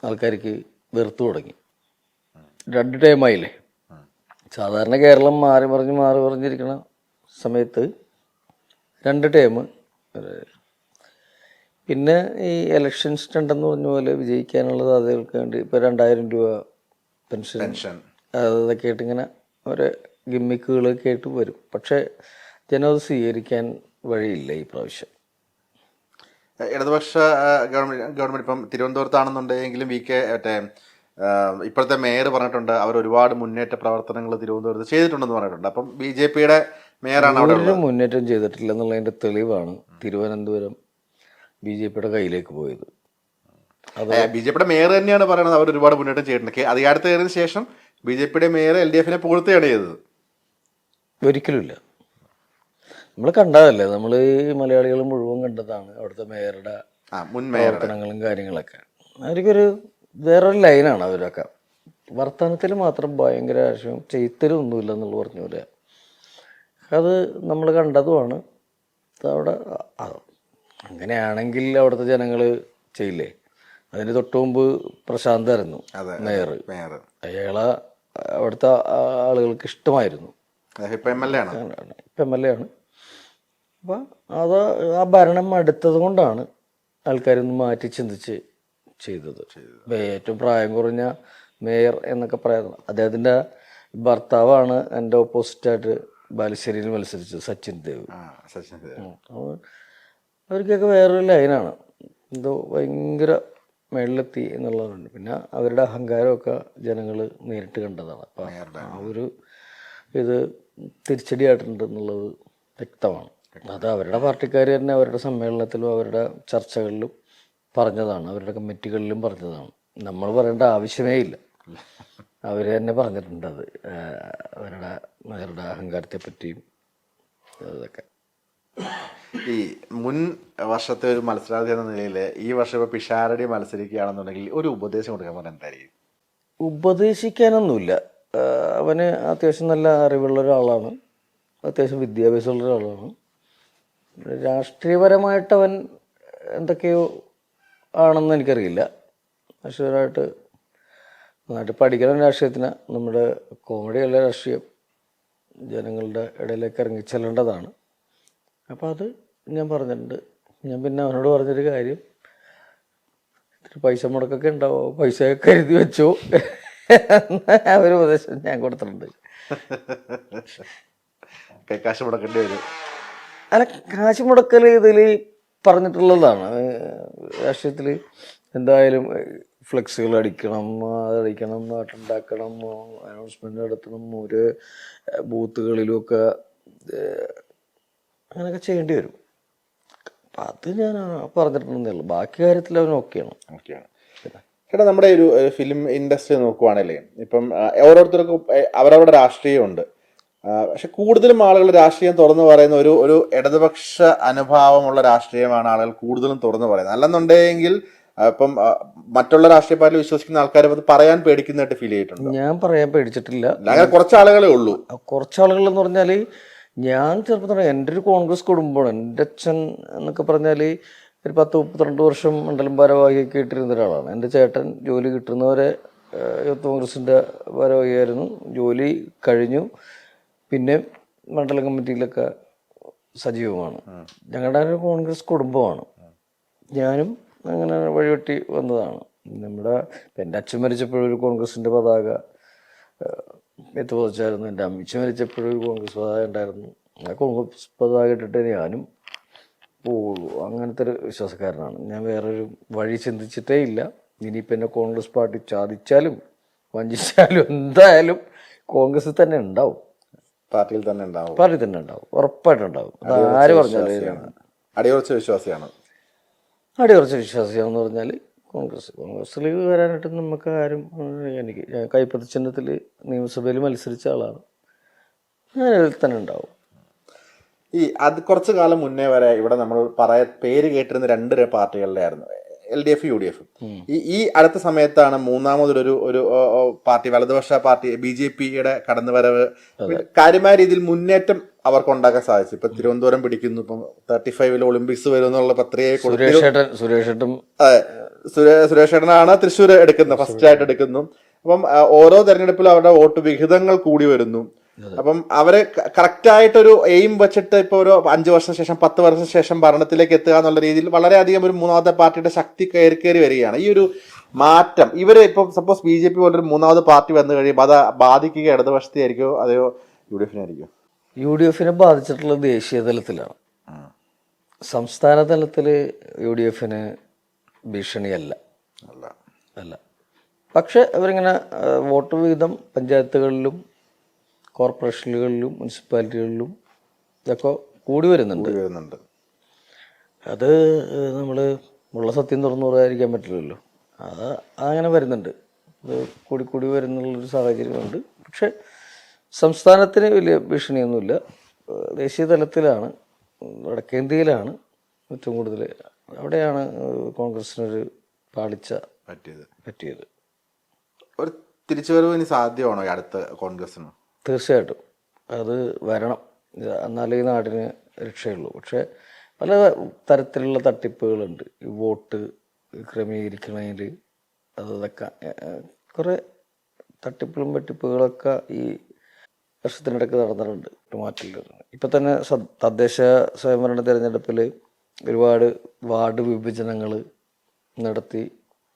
ആൾക്കാർക്ക് വെറുത്തു തുടങ്ങി. 2 ടൈമായില്ലേ. സാധാരണ കേരളം മാറി പറഞ്ഞിരിക്കുന്ന സമയത്ത് 2 ടൈം. പിന്നെ ഈ ഇലക്ഷൻ സ്റ്റണ്ടെന്ന് പറഞ്ഞ പോലെ വിജയിക്കാനുള്ള സാധ്യതകൾക്ക് വേണ്ടി ഇപ്പോൾ 2000 രൂപ പെൻഷൻ അതൊക്കെ ആയിട്ട് ഇങ്ങനെ ഓരോ ഗിമ്മിക്കുകളൊക്കെ ആയിട്ട് വരും. പക്ഷേ ജനം അത് സ്വീകരിക്കാൻ വഴിയില്ല ഈ പ്രാവശ്യം. ഇടതുപക്ഷ ഗവൺമെന്റ് ഇപ്പം തിരുവനന്തപുരത്താണെന്നുണ്ടെങ്കിലും VK മറ്റേ ഇപ്പോഴത്തെ മേയർ പറഞ്ഞിട്ടുണ്ട് അവർ ഒരുപാട് മുന്നേറ്റ പ്രവർത്തനങ്ങൾ തിരുവനന്തപുരത്ത് ചെയ്തിട്ടുണ്ടെന്ന് പറഞ്ഞിട്ടുണ്ട്. അപ്പം BJPയുടെ മേയറാണ് അവിടെ ഒരു മുന്നേറ്റം ചെയ്തിട്ടില്ല എന്നുള്ളതിൻ്റെ തെളിവാണ് തിരുവനന്തപുരം BJPയുടെ കയ്യിലേക്ക് പോയത്. അത് BJPയുടെ മേയർ തന്നെയാണ് പറയുന്നത് അവർ ഒരുപാട് മുന്നേറ്റം ചെയ്തിട്ടുണ്ട്. അധികാരത്തിൽ കയറിയതിനു ശേഷം BJPയുടെ മേയർ LDFനെ പുകഴ്ത്തുകയാണ് ചെയ്തത്. ഒരിക്കലുമില്ല. നമ്മൾ കണ്ടതല്ലേ, നമ്മൾ മലയാളികൾ മുഴുവൻ കണ്ടതാണ് അവിടുത്തെ മേയറുടെ പ്രവർത്തനങ്ങളും കാര്യങ്ങളൊക്കെ. അവർക്കൊരു വേറൊരു ലൈനാണ് അവരൊക്കെ. വർത്തമാനത്തിൽ മാത്രം ഭയങ്കര ആശയം, ചെയ്ത്തലും ഒന്നുമില്ല എന്നുള്ള പറഞ്ഞ പോലെ. അത് നമ്മൾ കണ്ടതുമാണ്. അവിടെ അങ്ങനെയാണെങ്കിൽ അവിടുത്തെ ജനങ്ങൾ ചെയ്യില്ലേ? അതിന് തൊട്ട് മുമ്പ് പ്രശാന്തായിരുന്നു മേയർ. അയാളെ അവിടുത്തെ ആളുകൾക്ക് ഇഷ്ടമായിരുന്നു. ഇപ്പം MLA ആണ്. അപ്പം അത് ആ ഭരണം അടുത്തത് കൊണ്ടാണ് ആൾക്കാരൊന്ന് മാറ്റി ചിന്തിച്ച് ചെയ്തത്. ഏറ്റവും പ്രായം കുറഞ്ഞ മേയർ എന്നൊക്കെ പറയുന്നത് അദ്ദേഹത്തിൻ്റെ ഭർത്താവാണ് എൻ്റെ ഓപ്പോസിറ്റായിട്ട് ബാലുശ്ശേരിയിൽ മത്സരിച്ചത്, സച്ചിൻ ദേവ്. അവർക്കൊക്കെ വേറൊരു ലൈനാണ്. എന്തോ ഭയങ്കര മേളിലെത്തി എന്നുള്ളതുണ്ട്. പിന്നെ അവരുടെ അഹങ്കാരമൊക്കെ ജനങ്ങൾ നേരിട്ട് കണ്ടതാണ്. അപ്പം ആ ഒരു ഇത് തിരിച്ചടിയായിട്ടുണ്ട് എന്നുള്ളത് വ്യക്തമാണ്. അത് അവരുടെ പാർട്ടിക്കാർ തന്നെ അവരുടെ സമ്മേളനത്തിലും അവരുടെ ചർച്ചകളിലും പറഞ്ഞതാണ്, അവരുടെ കമ്മിറ്റികളിലും പറഞ്ഞതാണ്. നമ്മൾ പറയേണ്ട ആവശ്യമേ ഇല്ല, അവർ തന്നെ പറഞ്ഞിട്ടുണ്ട് അത് അവരുടെ അഹങ്കാരത്തെ പറ്റിയും അതൊക്കെ. ഈ മുൻ വർഷത്തെ ഒരു മത്സരാർത്ഥി എന്ന നിലയിൽ ഈ വർഷം ഇപ്പോൾ പിഷാരടി മത്സരിക്കുകയാണെന്നുണ്ടെങ്കിൽ ഒരു ഉപദേശം കൊടുക്കാൻ പറഞ്ഞാൽ എന്തായിരിക്കും? ഉപദേശിക്കാനൊന്നുമില്ല. അവന് അത്യാവശ്യം നല്ല അറിവുള്ള ഒരാളാണ്, അത്യാവശ്യം വിദ്യാഭ്യാസമുള്ള ഒരാളാണ്. രാഷ്ട്രീയപരമായിട്ട് അവൻ എന്തൊക്കെയോ ആണെന്ന് എനിക്കറിയില്ല. രാഷ്ട്രീയമായിട്ട് നന്നായിട്ട് പഠിക്കണം രാഷ്ട്രീയത്തിന്. നമ്മുടെ കോമഡിയല്ല രാഷ്ട്രീയം, ജനങ്ങളുടെ ഇടയിലേക്ക് ഇറങ്ങി ചെല്ലേണ്ടതാണ്. അപ്പോൾ അത് ഞാൻ പറഞ്ഞിട്ടുണ്ട്. ഞാൻ പിന്നെ അവനോട് പറഞ്ഞൊരു കാര്യം, ഇത്തിരി പൈസ മുടക്കൊക്കെ ഉണ്ടാവോ, പൈസയൊക്കെ കരുതി വെച്ചോ ഒരു ഉപദേശം ഞാൻ കൊടുത്തിട്ടുണ്ട്. കാശ് മുടക്കേണ്ടി വരും. അല്ല, കാശ് മുടക്കൽ ഇതിൽ പറഞ്ഞിട്ടുള്ളതാണ്. രാഷ്ട്രീയത്തിൽ എന്തായാലും ഫ്ലെക്സുകൾ അടിക്കണം, അതടിക്കണം, നാട്ടുണ്ടാക്കണം, അനൗൺസ്മെൻ്റ് നടത്തണം, ഒരു ബൂത്തുകളിലുമൊക്കെ അങ്ങനെയൊക്കെ ചെയ്യേണ്ടി വരും. അപ്പം അത് ഞാൻ പറഞ്ഞിട്ടുണ്ടെന്നേ ഉള്ളൂ. ബാക്കി കാര്യത്തിൽ അവൻ ഓക്കെയാണ്. ചേട്ടാ, നമ്മുടെ ഒരു ഫിലിം ഇൻഡസ്ട്രി നോക്കുവാണല്ലേ, ഇപ്പം ഓരോരുത്തർക്കും അവരവരുടെ രാഷ്ട്രീയമുണ്ട്. പക്ഷെ കൂടുതലും ആളുകൾ രാഷ്ട്രീയം തുറന്നു പറയുന്ന ഒരു ഇടതുപക്ഷ അനുഭാവമുള്ള രാഷ്ട്രീയമാണ് ആളുകൾ കൂടുതലും തുറന്നു പറയുന്നത്. അല്ലെന്നുണ്ടെങ്കിൽ അപ്പം മറ്റുള്ള രാഷ്ട്രീയ പാർട്ടിയിൽ വിശ്വസിക്കുന്ന ആൾക്കാർ അത് പറയാൻ പേടിക്കുന്നതായിട്ട് ഫീൽ ചെയ്തിട്ടുണ്ട്. ഞാൻ പറയാൻ പേടിച്ചിട്ടില്ല. അങ്ങനെ കുറച്ച് ആളുകളേ ഉള്ളൂ. കുറച്ചാളുകൾ എന്ന് പറഞ്ഞാൽ ഞാൻ ചെറുപ്പത്തിൽ എൻ്റെ ഒരു കോൺഗ്രസ് കുടുംബമാണ്. എൻ്റെ അച്ഛൻ എന്നൊക്കെ പറഞ്ഞാൽ ഒരു 10-32 വർഷം മണ്ഡലം ഭാരവാഹിയൊക്കെ ഇട്ടിരുന്ന ഒരാളാണ്. എൻ്റെ ചേട്ടൻ ജോലി കിട്ടുന്നവരെ യൂത്ത് കോൺഗ്രസിൻ്റെ ഭാരവാഹിയായിരുന്നു. ജോലി കഴിഞ്ഞു പിന്നെ മണ്ഡലം കമ്മിറ്റിയിലൊക്കെ സജീവമാണ്. ഞങ്ങളുടെ ഒരു കോൺഗ്രസ് കുടുംബമാണ്. ഞാനും അങ്ങനെ വഴിവെട്ടി വന്നതാണ്. നമ്മുടെ എൻ്റെ അച്ഛൻ മരിച്ചപ്പോഴും ഒരു കോൺഗ്രസിൻ്റെ പതാക എത്തുപതിച്ചായിരുന്നു. എൻ്റെ അമ്മച്ചി മരിച്ചപ്പോഴും ഒരു കോൺഗ്രസ് പതാക ഉണ്ടായിരുന്നു. ആ കോൺഗ്രസ് പതാക ഇട്ടിട്ട് ഞാനും പോവുള്ളൂ. അങ്ങനത്തെ ഒരു വിശ്വാസക്കാരനാണ് ഞാൻ. വേറൊരു വഴി ചിന്തിച്ചിട്ടേ ഇല്ല. ഇനിയിപ്പോൾ എന്നെ കോൺഗ്രസ് പാർട്ടി ചാദിച്ചാലും വഞ്ചിച്ചാലും എന്തായാലും കോൺഗ്രസിൽ തന്നെ ഉണ്ടാവും. പാർട്ടിയിൽ തന്നെ ഉണ്ടാവും. പാർട്ടി തന്നെ ഉണ്ടാവും, ഉറപ്പായിട്ടുണ്ടാവും. അത് ആര് പറഞ്ഞാലും അടിയുറച്ച വിശ്വാസിയാണ്. അടിയുറച്ച വിശ്വാസിയാണെന്ന് പറഞ്ഞാൽ കോൺഗ്രസ്സിൽ വരാനായിട്ട് നമുക്ക് ആരും ഞാൻ കൈപ്പത്തി ചിഹ്നത്തിൽ നിയമസഭയിൽ മത്സരിച്ച ആളാണ്. ഞാൻ ഇതിൽ തന്നെ ഉണ്ടാവും. അത് കുറച്ചു കാലം മുന്നേ വരെ ഇവിടെ നമ്മൾ പേര് കേട്ടിരുന്ന 2 പാർട്ടികളുടെ ആയിരുന്നു, LDF UDF. ഈ അടുത്ത സമയത്താണ് മൂന്നാമതൊരു പാർട്ടി, വലതുപക്ഷ പാർട്ടി BJPയുടെ കടന്നുവരവ്. കാര്യമായ രീതിയിൽ മുന്നേറ്റം അവർക്ക് ഉണ്ടാക്കാൻ സാധിച്ചു. ഇപ്പൊ തിരുവനന്തപുരം പിടിക്കുന്നു, ഇപ്പം 35 ഒളിമ്പിക്സ് വരും എന്നുള്ള പത്രികയെ സുരേഷ് ഏട്ടനാണ് തൃശ്ശൂർ എടുക്കുന്നത്, ഫസ്റ്റ് ആയിട്ട് എടുക്കുന്നു. അപ്പം ഓരോ തെരഞ്ഞെടുപ്പിലും അവരുടെ വോട്ട് വിഹിതങ്ങൾ കൂടി വരുന്നു. അപ്പം അവര് കറക്റ്റായിട്ടൊരു എയിം വെച്ചിട്ട് ഇപ്പൊ ഒരു 5 വർഷം ശേഷം 10 വർഷം ശേഷം ഭരണത്തിലേക്ക് എത്തുക എന്നുള്ള രീതിയിൽ വളരെയധികം ഒരു മൂന്നാമത്തെ പാർട്ടിയുടെ ശക്തി കയറി വരികയാണ്. ഈ ഒരു മാറ്റം ഇവര് ഇപ്പൊ സപ്പോസ് BJP പോലൊരു മൂന്നാമത് പാർട്ടി വന്നു കഴിയുമ്പോൾ അത് ബാധിക്കുക ഇടതുപക്ഷത്തെ ആയിരിക്കുമോ അതെയോ UDF ആയിരിക്കും? UDF ബാധിച്ചിട്ടുള്ളത് ദേശീയ തലത്തിലാണ്. സംസ്ഥാന തലത്തിൽ UDF ഭീഷണിയല്ല. അല്ല. പക്ഷെ അവരിങ്ങനെ വോട്ട് വിഹിതം പഞ്ചായത്തുകളിലും കോർപ്പറേഷനുകളിലും മുനിസിപ്പാലിറ്റികളിലും ഇതൊക്കെ കൂടി വരുന്നുണ്ട്. അത് നമ്മൾ ഉള്ള സത്യം തുറന്നു പറയാതിരിക്കാൻ പറ്റില്ലല്ലോ. അതങ്ങനെ വരുന്നുണ്ട്. അത് കൂടി വരുന്നുള്ളൊരു സാഹചര്യമുണ്ട്. പക്ഷെ സംസ്ഥാനത്തിന് വലിയ ഭീഷണിയൊന്നുമില്ല. ദേശീയ തലത്തിലാണ്, വടക്കേന്ത്യയിലാണ് ഏറ്റവും കൂടുതൽ. അവിടെയാണ് കോൺഗ്രസിനൊരു പാളിച്ച പറ്റിയത്. ഒരു തിരിച്ചുവരവ് ഇനി സാധ്യമാണോ അടുത്ത കോൺഗ്രസിന്? തീർച്ചയായിട്ടും അത് വരണം. എന്നാലേ ഈ നാടിന് രക്ഷയുള്ളൂ. പക്ഷേ പല തരത്തിലുള്ള തട്ടിപ്പുകളുണ്ട്. ഈ വോട്ട് ക്രമീകരിക്കണതിൽ അതൊക്കെ കുറേ തട്ടിപ്പുകളും വെട്ടിപ്പുകളൊക്കെ ഈ വർഷത്തിനിടയ്ക്ക് നടന്നിട്ടുണ്ട്. മാറ്റില്ല. ഇപ്പം തന്നെ തദ്ദേശ സ്വയംഭരണ തിരഞ്ഞെടുപ്പിൽ ഒരുപാട് വാർഡ് വിഭജനങ്ങൾ നടത്തി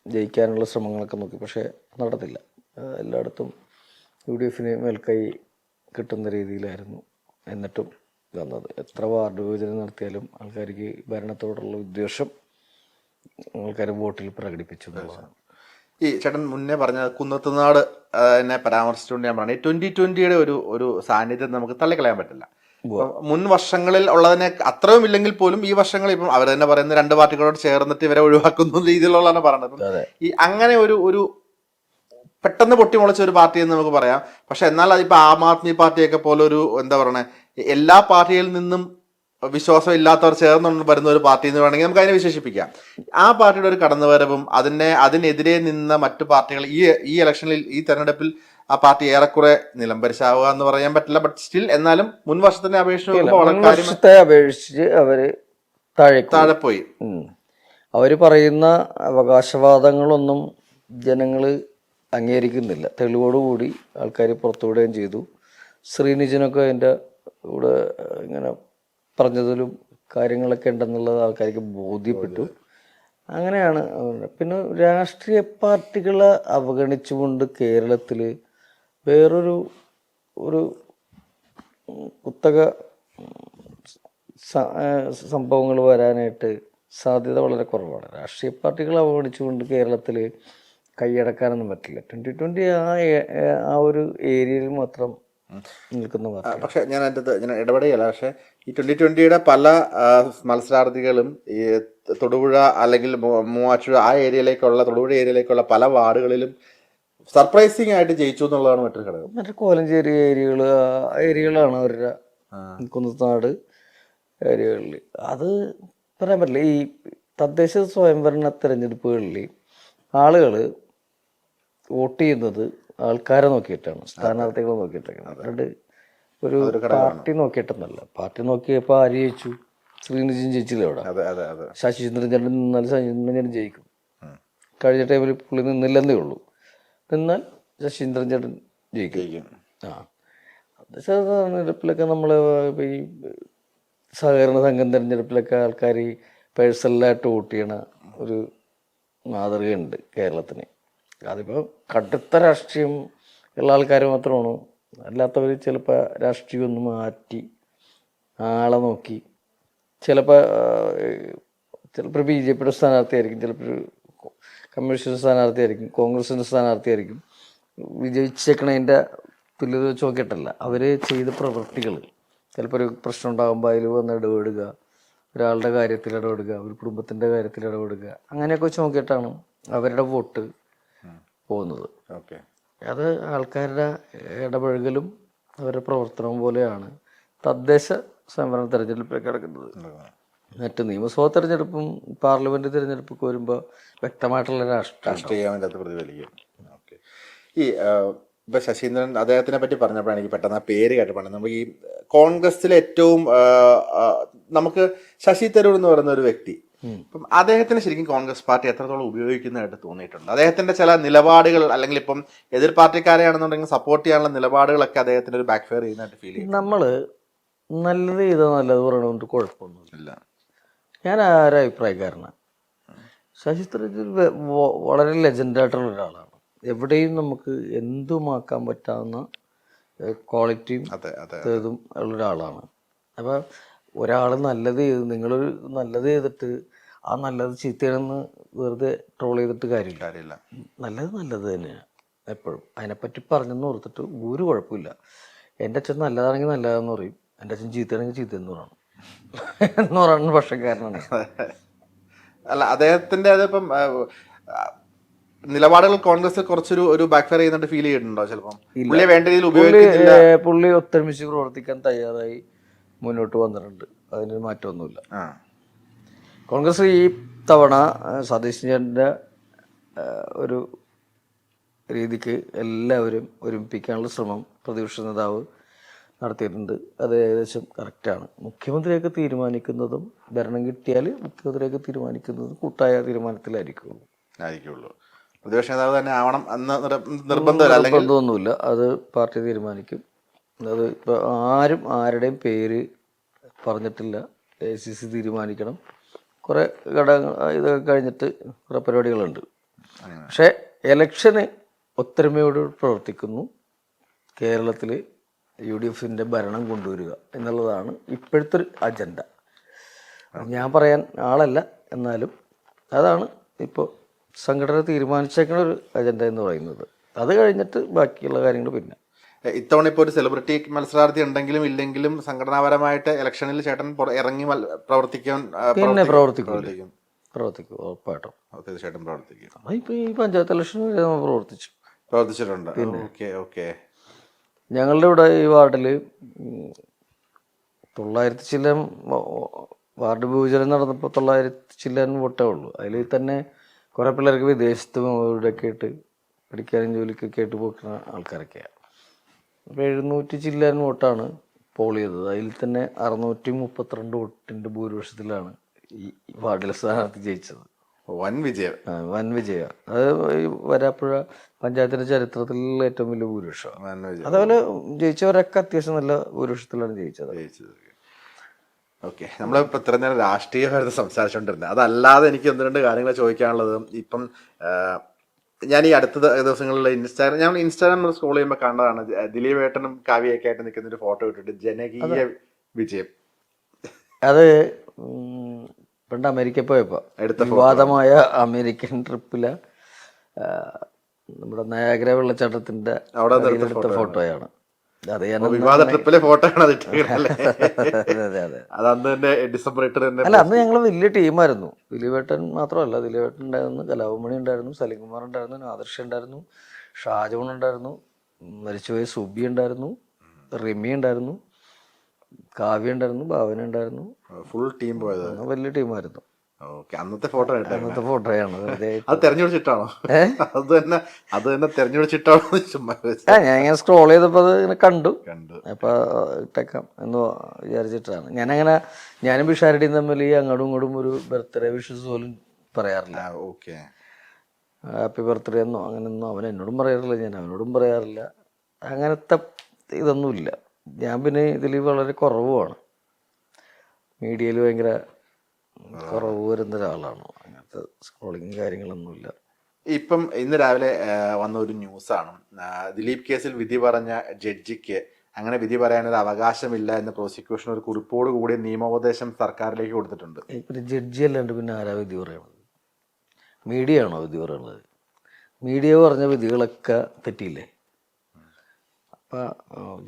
ജയിക്കാനുള്ള ശ്രമങ്ങളൊക്കെ നോക്കി. പക്ഷേ നടന്നില്ല. എല്ലായിടത്തും UDF മേൽക്കൈ കിട്ടുന്ന രീതിയിലായിരുന്നു എന്നിട്ടും വന്നത്. എത്ര വാർഡ് വിഭജനം നടത്തിയാലും ആൾക്കാർക്ക് ഭരണത്തോടുള്ള വിദ്വേഷം ആൾക്കാർ വോട്ടിൽ പ്രകടിപ്പിച്ചു. ഈ ചേട്ടൻ മുന്നേ പറഞ്ഞ കുന്നത്തുനാട് എന്നെ പരാമർശിച്ചുകൊണ്ട് ഞാൻ പറഞ്ഞു, 2020 ഒരു സാന്നിധ്യം നമുക്ക് തള്ളിക്കളയാൻ പറ്റില്ല. മുൻ വർഷങ്ങളിൽ ഉള്ളതിനെ അത്രയും ഇല്ലെങ്കിൽ പോലും ഈ വർഷങ്ങളിൽ ഇപ്പം അവർ തന്നെ പറയുന്ന 2 പാർട്ടികളോട് ചേർന്നിട്ട് ഇവരെ ഒഴിവാക്കുന്ന രീതിയിലുള്ളതാണ് പറയുന്നത്. ഈ അങ്ങനെ ഒരു പെട്ടെന്ന് പൊട്ടിമുളച്ച ഒരു പാർട്ടി എന്ന് നമുക്ക് പറയാം. പക്ഷെ എന്നാൽ അതിപ്പോൾ ആം ആദ്മി പാർട്ടിയൊക്കെ പോലെ ഒരു എന്താ പറയണേ, എല്ലാ പാർട്ടിയിൽ നിന്നും വിശ്വാസം ഇല്ലാത്തവർ ചേർന്ന് വരുന്ന ഒരു പാർട്ടി എന്ന് വേണമെങ്കിൽ നമുക്ക് അതിനെ വിശേഷിപ്പിക്കാം. ആ പാർട്ടിയുടെ ഒരു കടന്നുവരവും അതിനെതിരെ നിന്ന മറ്റു പാർട്ടികൾ ഈ ഇലക്ഷനിൽ ഈ തെരഞ്ഞെടുപ്പിൽ ആ പാർട്ടി ഏറെക്കുറെ നിലംപരിശാവുക എന്ന് പറയാൻ പറ്റില്ല. ബട്ട് സ്റ്റിൽ എന്നാലും മുൻ വർഷത്തിനെ അപേക്ഷിച്ച് അവര് താഴെ പോയി. അവര് പറയുന്ന അവകാശവാദങ്ങളൊന്നും ജനങ്ങള് അംഗീകരിക്കുന്നില്ല. തെളിവോടുകൂടി ആൾക്കാർ പുറത്തുവിടുകയും ചെയ്തു. ശ്രീനിജനൊക്കെ അതിൻ്റെ കൂടെ ഇങ്ങനെ പറഞ്ഞതിലും കാര്യങ്ങളൊക്കെ ഉണ്ടെന്നുള്ളത് ആൾക്കാർക്ക് ബോധ്യപ്പെട്ടു. അങ്ങനെയാണ്. പിന്നെ രാഷ്ട്രീയ പാർട്ടികളെ അവഗണിച്ചുകൊണ്ട് കേരളത്തിൽ വേറൊരു കുത്തക സംഭവങ്ങൾ വരാനായിട്ട് സാധ്യത വളരെ കുറവാണ്. രാഷ്ട്രീയ പാർട്ടികളെ അവഗണിച്ചുകൊണ്ട് കേരളത്തിൽ കൈയടക്കാനൊന്നും പറ്റില്ല. 2020 ആ ഒരു ഏരിയയിൽ മാത്രം നിൽക്കുന്ന പാർട്ടി. പക്ഷെ ഞാൻ ഇടപെടുകയല്ല. പക്ഷെ ഈ 2020 പല മത്സരാർത്ഥികളും ഈ തൊടുപുഴ അല്ലെങ്കിൽ മൂവാറ്റുപുഴ ആ ഏരിയയിലേക്കുള്ള തൊടുപുഴ ഏരിയയിലേക്കുള്ള പല വാർഡുകളിലും സർപ്രൈസിങ് ആയിട്ട് ജയിച്ചു എന്നുള്ളതാണ് മറ്റൊരു ഘടകം. മറ്റേ കോലഞ്ചേരി ഏരിയകളാണ് അവരുടെ കുന്നത്തുനാട് ഏരിയകളിൽ. അത് പറയാൻ പറ്റില്ല. ഈ തദ്ദേശ സ്വയംഭരണ തെരഞ്ഞെടുപ്പുകളിൽ ആളുകൾ വോട്ട് ചെയ്യുന്നത് ആൾക്കാരെ നോക്കിയിട്ടാണ്, സ്ഥാനാർത്ഥികളെ നോക്കിയിട്ടാണ്. അല്ലാണ്ട് ഒരു പാർട്ടി നോക്കിയിട്ടൊന്നല്ല. പാർട്ടി നോക്കിയപ്പോൾ ആര് ജയിച്ചു? ശ്രീനിജൻ ജയിച്ചില്ല അവിടെ. ശശീന്ദ്രൻ ചേട്ടൻ നിന്നാൽ ശശീന്ദ്രൻ ചേട്ടൻ ജയിക്കും. കഴിഞ്ഞ ടൈമിൽ പുള്ളി നിന്നില്ലെന്നേ ഉള്ളൂ. നിന്നാൽ ശശീന്ദ്രൻ ചേട്ടൻ ജയിക്കും. തദ്ദേശ തെരഞ്ഞെടുപ്പിലൊക്കെ നമ്മൾ ഈ സഹകരണ സംഘം തെരഞ്ഞെടുപ്പിലൊക്കെ ആൾക്കാർ പേഴ്സണലായിട്ട് വോട്ട് ചെയ്യണ ഒരു മാതൃകയുണ്ട് കേരളത്തിന്. അതിപ്പോൾ കടുത്ത രാഷ്ട്രീയം ഉള്ള ആൾക്കാർ മാത്രമാണ്. അല്ലാത്തവർ ചിലപ്പോൾ രാഷ്ട്രീയം ഒന്ന് മാറ്റി ആളെ നോക്കി ചിലപ്പോൾ BJPയുടെ സ്ഥാനാർത്ഥിയായിരിക്കും, ചിലപ്പോൾ കമ്മ്യൂണിസ്റ്റ് സ്ഥാനാർത്ഥിയായിരിക്കും, കോൺഗ്രസിൻ്റെ സ്ഥാനാർത്ഥിയായിരിക്കും. വിജയിച്ചേക്കണതിൻ്റെ തുല്യത വെച്ച് നോക്കിയിട്ടല്ല, അവർ ചെയ്ത പ്രവൃത്തികൾ. ചിലപ്പോൾ ഒരു പ്രശ്നം ഉണ്ടാകുമ്പോൾ അതിൽ വന്ന് ഇടപെടുക, ഒരാളുടെ കാര്യത്തിൽ ഇടപെടുക, ഒരു കുടുംബത്തിൻ്റെ കാര്യത്തിൽ ഇടപെടുക, അങ്ങനെയൊക്കെ വെച്ച് നോക്കിയിട്ടാണ് അവരുടെ വോട്ട് പോകുന്നത്. അത് ആൾക്കാരുടെ ഇടപഴകലും അവരുടെ പ്രവർത്തനവും പോലെയാണ് തദ്ദേശ സ്വയംഭരണ തെരഞ്ഞെടുപ്പിലേക്ക് കിടക്കുന്നത്. മറ്റ് നിയമസഭാ തെരഞ്ഞെടുപ്പും പാർലമെന്റ് തിരഞ്ഞെടുപ്പൊക്കെ വരുമ്പോൾ വ്യക്തമായിട്ടുള്ള രാഷ്ട്രീയം പ്രതിഫലിക്കും. ഈ ഇപ്പൊ ശശീന്ദ്രൻ അദ്ദേഹത്തിനെ പറ്റി പറഞ്ഞപ്പോഴാണ് എനിക്ക് പെട്ടെന്ന് ആ പേര് കേട്ടപ്പോഴാണ് നമുക്ക് ഈ കോൺഗ്രസിലെ ഏറ്റവും നമുക്ക് ശശി തരൂർ എന്ന് പറയുന്ന ഒരു വ്യക്തി, ഇപ്പം അദ്ദേഹത്തിന് ശരിക്കും കോൺഗ്രസ് പാർട്ടി എത്രത്തോളം ഉപയോഗിക്കുന്നതായിട്ട് തോന്നിയിട്ടുണ്ട്? അദ്ദേഹത്തിന്റെ ചില നിലപാടുകൾ, അല്ലെങ്കിൽ ഇപ്പം എതിർ പാർട്ടിക്കാരെയാണെന്നുണ്ടെങ്കിൽ സപ്പോർട്ട് ചെയ്യാനുള്ള നിലപാടുകളൊക്കെ അദ്ദേഹത്തിന് ഒരു ബാക്ക് ഫയർ ചെയ്യുന്നതായിട്ട് ഫീൽ ചെയ്യും. നമ്മള് നല്ലത് ചെയ്താൽ നല്ലത് പറയണതുകൊണ്ട് കുഴപ്പമൊന്നുമില്ല. ഞാൻ ആരും അഭിപ്രായക്കാരനാണ്. ശശി തരൂർ വളരെ ലെജൻഡായിട്ടുള്ള ഒരാളാണ്. എവിടെയും നമുക്ക് എന്തുമാക്കാൻ പറ്റാവുന്ന ക്വാളിറ്റിയും ഇതും ഉള്ള ഒരാളാണ്. അപ്പം ഒരാൾ നല്ലത് ചെയ്ത്, നിങ്ങളൊരു നല്ലത് ചെയ്തിട്ട് ആ നല്ലത് ചീത്തയാണെന്ന് വെറുതെ ട്രോൾ ചെയ്തിട്ട് കാര്യമില്ല. നല്ലത് നല്ലത് തന്നെയാണ് എപ്പോഴും. അതിനെപ്പറ്റി പറഞ്ഞെന്ന് ഓർത്തിട്ട് ഒരു കുഴപ്പമില്ല. എൻ്റെ അച്ഛൻ നല്ലതാണെങ്കിൽ നല്ലതാണെന്ന് പറയും, എൻ്റെ അച്ഛൻ ചീത്തയാണെങ്കിൽ ചീത്തയെന്ന് പറയണം എന്ന് പറയുന്ന പക്ഷക്കാരനാണ്. അല്ല, അദ്ദേഹത്തിൻ്റെ അതിപ്പം നിലപാടുകൾ കോൺഗ്രസ് കുറച്ചൊരു ബാക്ക് ഫയർ ചെയ്യുന്നുണ്ട് ഫീൽ ചെയ്യുന്നുണ്ടോ? ചിലപ്പം പുള്ളിയെ വേണ്ട രീതിയിൽ ഉപയോഗിക്കുന്നില്ല. പുള്ളി ഒത്തൊരുമിച്ച് പ്രവർത്തിക്കാൻ തയ്യാറായി മുന്നോട്ട് വന്നിട്ടുണ്ട്. അതിന് മാറ്റമൊന്നുമില്ല. കോൺഗ്രസ് ഈ തവണ സതീശൻ്റെ ഒരു രീതിക്ക് എല്ലാവരും ഒരുമിപ്പിക്കാനുള്ള ശ്രമം പ്രതിപക്ഷ നേതാവ് നടത്തിയിട്ടുണ്ട്. അത് ഏകദേശം കറക്റ്റാണ്. മുഖ്യമന്ത്രിയൊക്കെ തീരുമാനിക്കുന്നതും ഭരണം കിട്ടിയാൽ മുഖ്യമന്ത്രിയൊക്കെ തീരുമാനിക്കുന്നതും കൂട്ടായ തീരുമാനത്തിലായിരിക്കുള്ളൂ. പ്രതിപക്ഷ നേതാവ് തന്നെ ആവണം എന്ന നിർബന്ധമൊന്നുമില്ല. അത് പാർട്ടി തീരുമാനിക്കും. അത് ഇപ്പോൾ ആരും ആരുടെയും പേര് പറഞ്ഞിട്ടില്ല. ACC തീരുമാനിക്കണം. കുറേ ഘടകങ്ങൾ ഇതൊക്കെ കഴിഞ്ഞിട്ട് കുറേ പരിപാടികളുണ്ട്. പക്ഷേ ഇലക്ഷന് ഒത്തൊരുമയോട് പ്രവർത്തിക്കുന്നു. കേരളത്തിൽ UDFൻ്റെ ഭരണം കൊണ്ടുവരിക എന്നുള്ളതാണ് ഇപ്പോഴത്തെ ഒരു അജണ്ട. ഞാൻ പറയാൻ ആളല്ല, എന്നാലും അതാണ് ഇപ്പോൾ സംഘടന തീരുമാനിച്ചേക്കുന്ന ഒരു അജണ്ട എന്ന് പറയുന്നത്. അത് കഴിഞ്ഞിട്ട് ബാക്കിയുള്ള കാര്യങ്ങൾ പിന്നെ. ഇത്തവണ ഇപ്പോൾ ഒരു സെലിബ്രിറ്റി മത്സരാർത്ഥി ഉണ്ടെങ്കിലും ഇല്ലെങ്കിലും സംഘടനാപരമായിട്ട് ഇലക്ഷനിൽ ചേട്ടൻ ഇറങ്ങി പ്രവർത്തിക്കും. ഉറപ്പായിട്ടും തീർച്ചയായിട്ടും പ്രവർത്തിക്കും. ഇപ്പൊ ഈ പഞ്ചായത്ത് ഇലക്ഷൻ പ്രവർത്തിച്ചിട്ടുണ്ട്. ഞങ്ങളുടെ ഇവിടെ ഈ വാർഡിൽ 900 ചില്ലം വാർഡ് വിഭജനം നടന്നപ്പോൾ 900 ചില്ലം വോട്ടേ ഉള്ളൂ. അതിൽ തന്നെ കുറേ പിള്ളേർക്ക് വിദേശത്തും ഇവിടെയൊക്കെ ആയിട്ട് പഠിക്കാനും ജോലിക്കൊക്കെ ആയിട്ട് പോക്കുന്ന ആൾക്കാരൊക്കെയാണ്. അപ്പോൾ 700 ചില്ലാൻ വോട്ടാണ് പോൾ ചെയ്തത്. അതിൽ തന്നെ 632 വോട്ടിൻ്റെ ഭൂരിപക്ഷത്തിലാണ് ഈ വാർഡിലെ സ്ഥാനാർത്ഥി ജയിച്ചത്. വൻ വിജയം. അത് ഈ വരാപ്പുഴ പഞ്ചായത്തിൻ്റെ ചരിത്രത്തിലുള്ള ഏറ്റവും വലിയ ഭൂരിപക്ഷമാണ്. അതേപോലെ ജയിച്ചവരൊക്കെ അത്യാവശ്യം നല്ല ഭൂരിപക്ഷത്തിലാണ് ജയിച്ചത്. ഓക്കെ, നമ്മളിപ്പോൾ ഇത്ര നേരം രാഷ്ട്രീയമായിട്ട് സംസാരിച്ചുകൊണ്ടിരുന്നത്. അതല്ലാതെ എനിക്ക് 1-2 കാര്യങ്ങൾ ചോദിക്കാനുള്ളത്. ഇപ്പം ഞാൻ ഈ അടുത്ത ദിവസങ്ങളിൽ ഇൻസ്റ്റാഗ്രാം സ്ക്രോൾ ചെയ്യുമ്പോൾ കണ്ടതാണ് ദിലീപ് ഏട്ടനും കാവ്യയൊക്കെ ആയിട്ട് നിൽക്കുന്ന ഒരു ഫോട്ടോ ഇട്ടിട്ട് ജനകീയ വിജയം. അത് പണ്ട് അമേരിക്ക പോയപ്പോൾ വിവാദമായ അമേരിക്കൻ ട്രിപ്പില് നമ്മുടെ നയാഗ്ര വെള്ളച്ചാട്ടത്തിന്റെ അവിടെ എടുത്ത ഫോട്ടോയാണ്. വിവാദ ട്രിപ്പിലെ ഫോട്ടോ ആണ്. അല്ല, അന്ന് ഞങ്ങൾ വലിയ ടീമായിരുന്നു. ദിലീപേട്ടൻ മാത്രമല്ല, ദിലീപേട്ടൻ ഉണ്ടായിരുന്നു, കലാഭമണി ഉണ്ടായിരുന്നു, സലിംകുമാർ ഉണ്ടായിരുന്നു, നാദർഷ ഉണ്ടായിരുന്നു, ഷാജോൺ ഉണ്ടായിരുന്നു, മരിച്ചുപോയ സുബി ഉണ്ടായിരുന്നു, റിമി ഉണ്ടായിരുന്നു, കാവ്യ ഉണ്ടായിരുന്നു, ഭാവന ഉണ്ടായിരുന്നു. ഫുൾ ടീം പോയത്. വലിയ ടീമായിരുന്നു. ഓക്കെ, അന്നത്തെ ഫോട്ടോ അന്നത്തെ ഫോട്ടോയാണ്. അത് തെരഞ്ഞെടുത്തിട്ടാണോ? അത് തന്നെ തെരഞ്ഞെടുത്തിട്ടാണോ? ചുമ്മാ ഞാൻ ഇങ്ങനെ സ്ക്രോൾ ചെയ്തപ്പോൾ അത് ഇങ്ങനെ കണ്ടു. കണ്ടു. അപ്പോൾ ഇട്ടേക്കാം എന്ന് വിചാരിച്ചിട്ടാണ്. ഞാനും പിഷാരടിയും തമ്മിൽ ഈ അങ്ങോട്ടും ഇങ്ങോട്ടും ഒരു ബർത്ത്ഡേ വിഷസ് പോലും പറയാറില്ല. ഓക്കെ, ഹാപ്പി ബർത്ത്ഡേ എന്നോ അങ്ങനെയൊന്നും അവൻ എന്നോടും പറയാറില്ല, ഞാൻ അവനോടും പറയാറില്ല. അങ്ങനത്തെ ഇതൊന്നുമില്ല. ഞാൻ പിന്നെ ഇതിൽ വളരെ കുറവുമാണ്, മീഡിയയിൽ ഭയങ്കര കുറവ് വരുന്ന ഒരാളാണ്. അങ്ങനത്തെ സ്ക്രോളിങ് കാര്യങ്ങളൊന്നുമില്ല. ഇപ്പം ഇന്ന് രാവിലെ വന്ന ഒരു ന്യൂസാണ്, ദിലീപ് കേസിൽ വിധി പറഞ്ഞ ജഡ്ജിക്ക് അങ്ങനെ വിധി പറയാനൊരു അവകാശമില്ല എന്ന് പ്രോസിക്യൂഷൻ ഒരു കുറിപ്പോട് കൂടി നിയമോപദേശം സർക്കാരിലേക്ക് കൊടുത്തിട്ടുണ്ട്. പിന്നെ ജഡ്ജി അല്ലാണ്ട് പിന്നെ ആരാ വിധി പറയണത്? മീഡിയ ആണോ വിധി പറയണത്? മീഡിയ പറഞ്ഞ വിധികളൊക്കെ തെറ്റിയില്ലേ? അപ്പം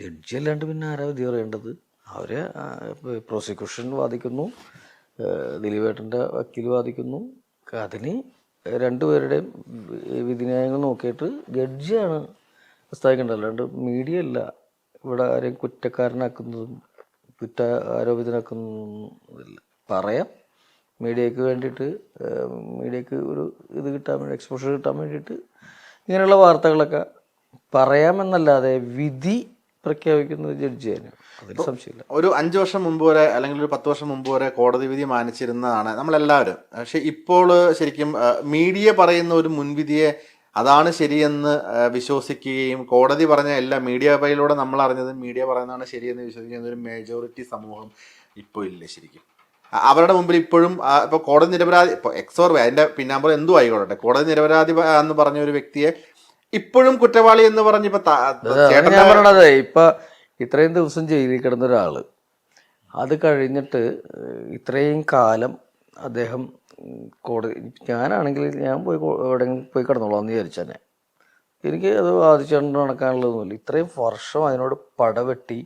ജഡ്ജി അല്ലാണ്ട് പിന്നെ ആരാ വിധി പറയേണ്ടത്? അവർ പ്രോസിക്യൂഷൻ വാദിക്കുന്നു, ദിലീപേട്ടൻ്റെ വക്കീൽ വാദിക്കുന്നു. അതിന് രണ്ടുപേരുടെയും വിധിന്യായങ്ങൾ നോക്കിയിട്ട് ജഡ്ജിയാണ് പ്രസ്താവിക്കേണ്ടത്, അല്ലാണ്ട് മീഡിയ അല്ല ഇവിടെ ആരെയും കുറ്റക്കാരനാക്കുന്നതും കുറ്റാരോപിതനാക്കുന്നതും ഇല്ല. പറയാം, മീഡിയക്ക് വേണ്ടിയിട്ട്, മീഡിയക്ക് ഒരു ഇത് കിട്ടാൻ വേണ്ടി, എക്സ്പോഷർ കിട്ടാൻ വേണ്ടിയിട്ട് ഇങ്ങനെയുള്ള വാർത്തകളൊക്കെ പറയാമെന്നല്ലാതെ വിധി പ്രഖ്യാപിക്കുന്നത് ജഡ്ജിയാണ്, അതിൽ സംശയമില്ല. ഒരു 5 വർഷം മുമ്പ് വരെ അല്ലെങ്കിൽ ഒരു 10 വർഷം മുമ്പ് വരെ കോടതി വിധി മാനിച്ചിരുന്നതാണ് നമ്മളെല്ലാവരും. പക്ഷെ ഇപ്പോൾ ശരിക്കും മീഡിയ പറയുന്ന ഒരു മുൻവിധിയെ അതാണ് ശരിയെന്ന് വിശ്വസിക്കുകയും കോടതി പറഞ്ഞ എല്ലാ മീഡിയ വഴിയിലൂടെ നമ്മൾ അറിഞ്ഞത് മീഡിയ പറയുന്നതാണ് ശരിയെന്ന് വിശ്വസിക്കുന്ന ഒരു മെജോറിറ്റി സമൂഹം ഇപ്പോൾ ഇല്ല. ശരിക്കും അവരുടെ മുമ്പിൽ ഇപ്പോഴും ഇപ്പോൾ കോടതി നിരപരാധി, ഇപ്പോൾ എക്സോർ അതിൻ്റെ പിന്നാമ്പുറം എന്തു ആയിക്കോട്ടെ, കോടതി നിരപരാധി എന്ന് പറഞ്ഞ ഒരു വ്യക്തിയെ ഇപ്പോഴും കുറ്റവാളി എന്ന് പറഞ്ഞ് ഞാൻ പറയണത്, ഇപ്പൊ ഇത്രയും ദിവസം ജയിലിൽ കിടന്ന ഒരാള് അത് കഴിഞ്ഞിട്ട് ഇത്രയും കാലം അദ്ദേഹം കോടതി, ഞാനാണെങ്കിൽ ഞാൻ എവിടെയെങ്കിലും പോയി കിടന്നോളാം എന്ന് വിചാരിച്ചെന്നെ, എനിക്ക് അത് വാദിച്ചുകൊണ്ട് നടക്കാനുള്ളതൊന്നുമില്ല. ഇത്രയും വർഷം അതിനോട് പടവെട്ടി,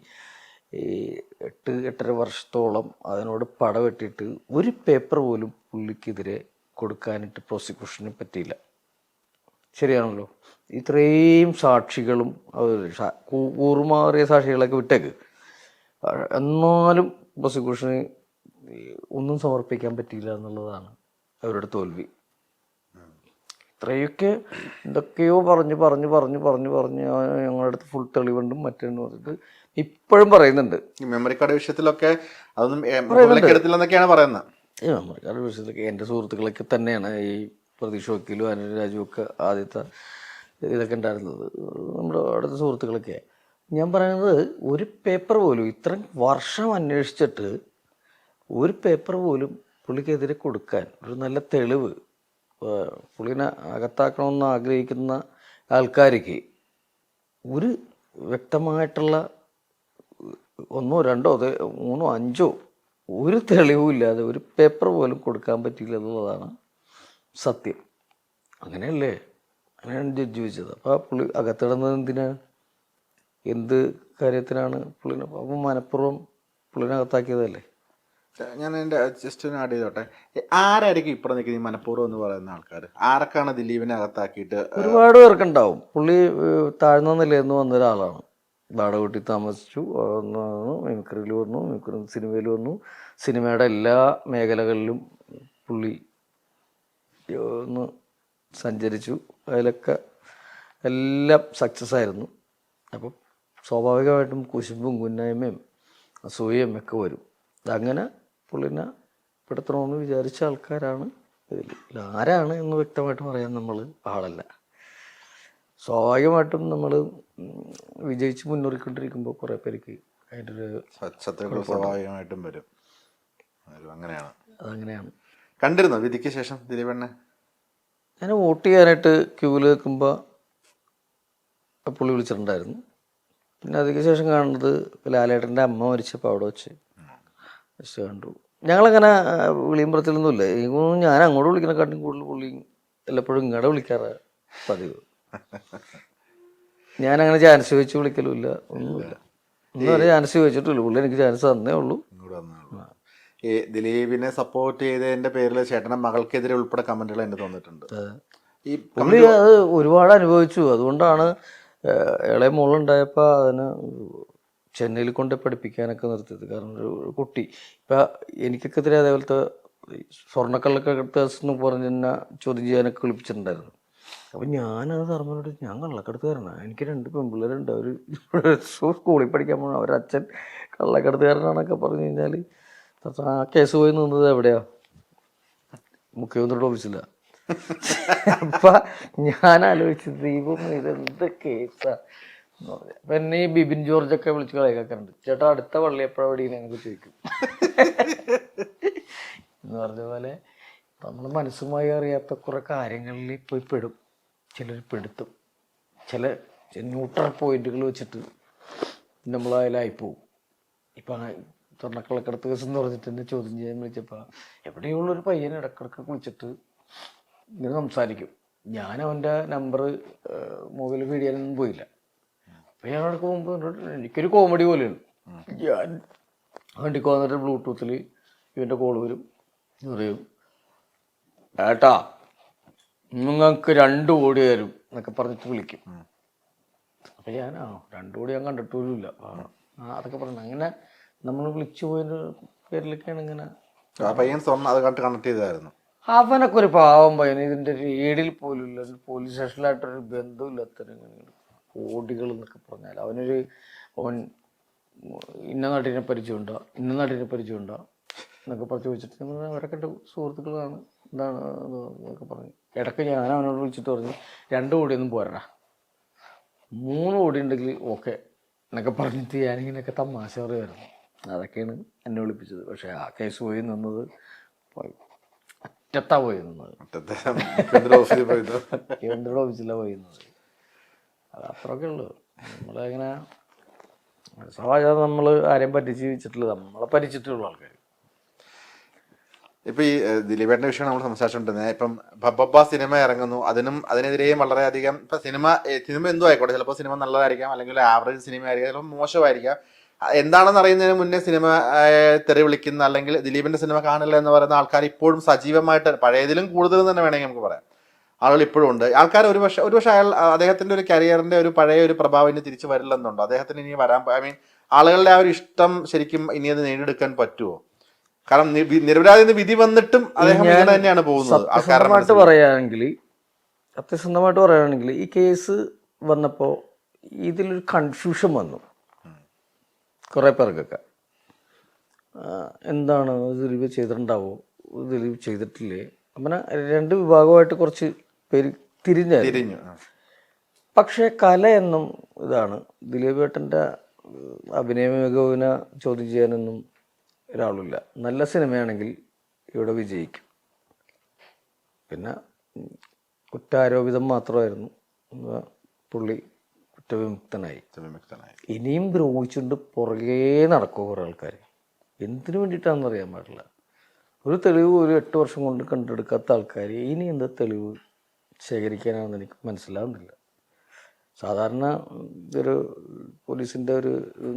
8-8.5 വർഷത്തോളം അതിനോട് പടവെട്ടിയിട്ട് ഒരു പേപ്പർ പോലും പുള്ളിക്കെതിരെ കൊടുക്കാനായിട്ട് പ്രോസിക്യൂഷന് പറ്റിയില്ല. ശരിയാണല്ലോ? ഇത്രയും സാക്ഷികളും കൂറുമാറിയ സാക്ഷികളൊക്കെ വിട്ടേക്ക്, എന്നാലും പ്രോസിക്യൂഷന് ഒന്നും സമർപ്പിക്കാൻ പറ്റിയില്ല എന്നുള്ളതാണ് അവരുടെ തോൽവി. ഇത്രയൊക്കെ എന്തൊക്കെയോ പറഞ്ഞ് ഞങ്ങളുടെ അടുത്ത് ഫുൾ തെളിവുണ്ടും മറ്റേന്ന് പറഞ്ഞിട്ട് ഇപ്പോഴും പറയുന്നുണ്ട്. മെമ്മറി കാർഡ് വിഷയത്തിലൊക്കെ അതൊന്നും എടുത്തില്ലെന്നൊക്കെയാണ് പറയുന്നത്. ഈ മെമ്മറി കാർഡ് വിഷയത്തിലൊക്കെ എൻ്റെ സുഹൃത്തുക്കളൊക്കെ തന്നെയാണ് ഈ പ്രതീക്ഷ വക്കീലും അനിൽ രാജുവൊക്കെ ആദ്യത്തെ ഇതൊക്കെ ഉണ്ടായിരുന്നത്, നമ്മുടെ അടുത്ത സുഹൃത്തുക്കളൊക്കെ. ഞാൻ പറയുന്നത്, ഒരു പേപ്പർ പോലും ഇത്രയും വർഷം അന്വേഷിച്ചിട്ട് ഒരു പേപ്പർ പോലും പുള്ളിക്കെതിരെ കൊടുക്കാൻ ഒരു നല്ല തെളിവ്, പുള്ളിനെ അകത്താക്കണമെന്ന് ആഗ്രഹിക്കുന്ന ആൾക്കാർക്ക് ഒരു വ്യക്തമായിട്ടുള്ള 1, 2, 3, 5 ഒരു തെളിവുമില്ലാതെ ഒരു പേപ്പർ പോലും കൊടുക്കാൻ പറ്റില്ല എന്നുള്ളതാണ് സത്യം. അങ്ങനെയല്ലേ? അങ്ങനെയാണ് ജഡ്ജി ചോദിച്ചത്. അപ്പോൾ പുള്ളി അകത്തിടുന്നത് എന്തിനാണ്, എന്ത് കാര്യത്തിനാണ് പുള്ളിനെ? അപ്പം മനഃപൂർവ്വം പുള്ളിനെ അകത്താക്കിയതല്ലേ? ഞാൻ എൻ്റെ ജസ്റ്റ് ഒന്ന് ആഡ് ചെയ്തോട്ടെ, ആരായിരിക്കും ഇപ്പുറം നിൽക്കുന്നത് ഈ മനഃപൂർവ്വം എന്ന് പറയുന്ന ആൾക്കാർ? ആർക്കാണ് ദിലീപിനെ അകത്താക്കിയിട്ട്? ഒരുപാട് പേർക്കുണ്ടാവും. പുള്ളി താഴ്ന്ന നിലയിൽ നിന്ന് വന്ന ഒരാളാണ്, വാടക വീട്ടിൽ താമസിച്ചു, മിമിക്രിയിൽ വന്നു, സിനിമയിൽ വന്നു, സിനിമയുടെ എല്ലാ മേഖലകളിലും പുള്ളി ഒന്ന് സഞ്ചരിച്ചു, അതിലൊക്കെ എല്ലാം സക്സസ് ആയിരുന്നു. അപ്പം സ്വാഭാവികമായിട്ടും കുശുമ്പും കുന്നായ്മയും അസൂയയും ഒക്കെ വരും. അങ്ങനെ പുള്ളിനെ പെടുത്തണമെന്ന് വിചാരിച്ച ആൾക്കാരാണ് ഇതിൽ. ആരാണ് എന്ന് വ്യക്തമായിട്ട് പറയാൻ നമ്മൾ ആളല്ല. സ്വാഭാവികമായിട്ടും നമ്മൾ വിജയിച്ച് മുന്നേറിക്കൊണ്ടിരിക്കുമ്പോൾ കുറേ പേർക്ക് അതിൻ്റെ ഒരു ശത്രുക്കൾ സ്വാഭാവികമായിട്ടും വരും. അങ്ങനെയാണ്, അതങ്ങനെയാണ്. കണ്ടിരുന്നോ വിധിക്ക് ശേഷം ദിലീപണ്ണെ? ഞാൻ വോട്ട് ചെയ്യാനായിട്ട് ക്യൂവിൽ നിൽക്കുമ്പോൾ പുള്ളി വിളിച്ചിട്ടുണ്ടായിരുന്നു. പിന്നെ അതിന് ശേഷം കാണുന്നത് ലാലേട്ടൻ്റെ അമ്മ മരിച്ചപ്പോൾ അവിടെ വെച്ച് കണ്ടു. ഞങ്ങളങ്ങനെ വിളിയുമ്പുറത്തിലൊന്നുമില്ല. ഞാൻ അങ്ങോട്ട് വിളിക്കണേക്കാട്ടും കൂടുതൽ പുള്ളി എല്ലപ്പോഴും ഇങ്ങോട്ട് വിളിക്കാറ് പതിവ്. ഞാനങ്ങനെ ചാൻസ് ചോദിച്ച് വിളിക്കലുമില്ല, ഒന്നുമില്ല. ഒന്നും വരെ ചാൻസ് ചോദിച്ചിട്ടില്ല. പുള്ളി എനിക്ക് ചാൻസ് തന്നേ ഉള്ളൂ. ഈ ദിലീപിനെ സപ്പോർട്ട് ചെയ്തതിന്റെ പേരിൽ ചേട്ടൻ്റെ മകൾക്കെതിരെ ഉൾപ്പെടെ കമന്റുകൾ എന്നെ തോന്നിയിട്ടുണ്ട്. ഈ പുള്ളി അത് ഒരുപാട് അനുഭവിച്ചു. അതുകൊണ്ടാണ് ഇളയ മോളുണ്ടായപ്പോൾ അതിന് ചെന്നൈയിൽ കൊണ്ട് പഠിപ്പിക്കാനൊക്കെ നിർത്തിയത്. കാരണം ഒരു കുട്ടി ഇപ്പം എനിക്കൊക്കെ എതിരെ അതേപോലത്തെ സ്വർണ്ണക്കള്ളക്കടത്ത് എന്ന് പറഞ്ഞ് എന്നെ ചോദ്യം ചെയ്യാനൊക്കെ വിളിപ്പിച്ചിട്ടുണ്ടായിരുന്നു. അപ്പം ഞാനത് ധർമ്മനോട് ഞാൻ കള്ളക്കടത്തുകാരനാണ്, എനിക്ക് 2 പെൺപിള്ളേരുണ്ട്, അവർ സ്കൂളിൽ പഠിക്കാൻ പോകണം, അവരച്ഛൻ കള്ളക്കടത്തുകാരനാണൊക്കെ പറഞ്ഞു കഴിഞ്ഞാൽ ആ കേസ് പോയി നിന്നത് എവിടെയാ? മുഖ്യമന്ത്രിയുടെ ഓഫീസിലാണ്. അപ്പം ഞാൻ ആലോചിച്ചത് ദൈവം ഇതെന്ത് കേസാ എന്ന് പറഞ്ഞു. അപ്പം എന്നെ ഈ ബിബിൻ ജോർജൊക്കെ വിളിച്ച് കളിയാക്കാറുണ്ട്, ചേട്ടാ അടുത്ത പള്ളി എപ്പോഴാണ് വെടിയെന്ന് ഞങ്ങൾക്ക് ചോദിക്കും എന്ന് പറഞ്ഞ പോലെ നമ്മൾ മനസ്സുമായി അറിയാത്ത കുറേ കാര്യങ്ങളിൽ പോയി പെടും. ചിലർ പെടുത്തും, ചില ന്യൂട്രൽ പോയിന്റുകൾ വെച്ചിട്ട് നമ്മൾ അതിലായിപ്പോവും. ഇപ്പം സ്വർണ്ണക്കള്ളക്കടത്ത് കേസ് എന്ന് പറഞ്ഞിട്ട് എന്നെ ചോദ്യം ചെയ്യാൻ വിളിച്ചപ്പോൾ എവിടെയുള്ളൊരു പയ്യൻ ഇടക്കിടക്ക് വിളിച്ചിട്ട് ഇങ്ങനെ സംസാരിക്കും. ഞാൻ അവൻ്റെ നമ്പർ മൊബൈൽ ഫീഡ് ചെയ്യാനൊന്നും പോയില്ല. അപ്പം ഞാൻ അവിടെ പോകുമ്പോൾ എനിക്കൊരു കോമഡി പോലെയാണ്. ഞാൻ വണ്ടിക്ക് വന്നിട്ട് ബ്ലൂടൂത്തിൽ ഇവൻ്റെ കോൾ വരും, പറയും ഏട്ടാ നിങ്ങൾക്ക് 2 കോടി തരും എന്നൊക്കെ പറഞ്ഞിട്ട് വിളിക്കും. അപ്പം ഞാൻ 2 കോടി ഞാൻ കണ്ടിട്ടുമില്ല അതൊക്കെ പറഞ്ഞു. അങ്ങനെ നമ്മൾ വിളിച്ചു പോയതിൻ്റെ പേരിലൊക്കെയാണ് ഇങ്ങനെ. കണക്ട് ചെയ്തായിരുന്നു. അവനൊക്കെ ഒരു പാവം പയ്യൻ, ഇതിൻ്റെ ഏടിൽ പോലും ഇല്ല, പോലീസ് സ്റ്റേഷനിലായിട്ടൊരു ബന്ധമില്ലാത്ത കോടികൾ എന്നൊക്കെ പറഞ്ഞാൽ അവൻ ഇന്ന നാട്ടിനെ പരിചയമുണ്ടോ, ഇന്ന നാട്ടിനെ പരിചയമുണ്ടോ എന്നൊക്കെ പറഞ്ഞ് ചോദിച്ചിട്ട് അവരൊക്കെ എൻ്റെ സുഹൃത്തുക്കളാണ്, എന്താണ് എന്നൊക്കെ പറഞ്ഞു. ഇടയ്ക്ക് ഞാൻ അവനോട് വിളിച്ചിട്ട് പറഞ്ഞു 2 കോടിയൊന്നും പോരാ, 3 കോടി ഉണ്ടെങ്കിൽ ഓക്കെ എന്നൊക്കെ പറഞ്ഞിട്ട് ഞാനിങ്ങനെയൊക്കെ തമാശ പറയുമായിരുന്നു. അതൊക്കെയാണ് എന്നെ വിളിപ്പിച്ചത്. പക്ഷേ ആ കേസ് പോയി നിന്നത് അറ്റത്താ പോയി നിന്നത്, കേന്ദ്ര ഓഫീസിലാണ് പോയി നിന്നത്. അത് അത്രയൊക്കെ ഉള്ളു. നമ്മളെങ്ങനെ സമാജം നമ്മൾ ആരെയും പറ്റിച്ച് വെച്ചിട്ടില്ല, നമ്മളെ പരിച്ചിട്ടുള്ള ആൾക്കാർ. ഇപ്പൊ ഈ ദിലീപേട്ടന്റെ വിഷയം നമ്മൾ സംസാരിച്ചുകൊണ്ടിരുന്നത്, ഇപ്പം ബബ്ബ സിനിമ ഇറങ്ങുന്നു, അതിനെതിരെയും വളരെയധികം ഇപ്പൊ സിനിമ എന്തോ ആയിക്കോട്ടെ, ചിലപ്പോൾ സിനിമ നല്ലതായിരിക്കാം, അല്ലെങ്കിൽ ആവറേജ് സിനിമ ആയിരിക്കാം, ചിലപ്പോൾ മോശമായിരിക്കാം. എന്താണെന്ന് അറിയുന്നതിന് മുന്നേ സിനിമ തെറി വിളിക്കുന്ന, അല്ലെങ്കിൽ ദിലീപിന്റെ സിനിമ കാണില്ല എന്ന് പറയുന്ന ആൾക്കാർ ഇപ്പോഴും സജീവമായിട്ട്, പഴയതിലും കൂടുതൽ തന്നെ വേണമെങ്കിൽ നമുക്ക് പറയാം, ആളുകൾ ഇപ്പോഴും ഉണ്ട്. ആൾക്കാർ ഒരുപക്ഷെ അദ്ദേഹത്തിന്റെ ഒരു കരിയറിന്റെ ഒരു പഴയ ഒരു പ്രഭാവം ഇനി തിരിച്ചു വരില്ലെന്നുണ്ടോ? അദ്ദേഹത്തിന് ഇനി വരാൻ, ആളുകളുടെ ആ ഒരു ഇഷ്ടം ശരിക്കും ഇനി അത് നേടിയെടുക്കാൻ പറ്റുമോ? കാരണം നിരപരാധി വിധി വന്നിട്ടും അദ്ദേഹം ഇങ്ങനെ തന്നെയാണ് പോകുന്നത്. സത്യസന്ധമായിട്ട് പറയുകയാണെങ്കിൽ ഈ കേസ് വന്നപ്പോൾ ഇതിലൊരു കൺഫ്യൂഷൻ വന്നു കുറേ പേർക്കൊക്കെ. എന്താണ് ദിലീപ് ചെയ്തിട്ടുണ്ടാവോ, ദിലീപ് ചെയ്തിട്ടില്ലേ, അങ്ങനെ 2 വിഭാഗമായിട്ട് കുറച്ച് പേര് തിരിഞ്ഞു. പക്ഷേ കല എന്നും ഇതാണ്, ദിലീപ് ഏട്ടൻ്റെ അഭിനയ മികവിനെ ചോദ്യം ചെയ്യാനൊന്നും ഒരാളില്ല. നല്ല സിനിമയാണെങ്കിൽ ഇവിടെ വിജയിക്കും. പിന്നെ കുറ്റാരോപിതം മാത്രമായിരുന്നു, പുള്ളി കുറ്റവിമുക്തനായി. ഇനിയും ദ്രോഹിച്ചുകൊണ്ട് പുറകേ നടക്കും കുറേ ആൾക്കാർ. എന്തിനു വേണ്ടിയിട്ടാണെന്ന് അറിയാൻ പാടില്ല. ഒരു തെളിവ് ഒരു 8 വർഷം കൊണ്ട് കണ്ടെടുക്കാത്ത ആൾക്കാർ ഇനി എന്താ തെളിവ് ശേഖരിക്കാനാണെന്ന് എനിക്ക് മനസ്സിലാവുന്നില്ല. സാധാരണ ഒരു പോലീസിൻ്റെ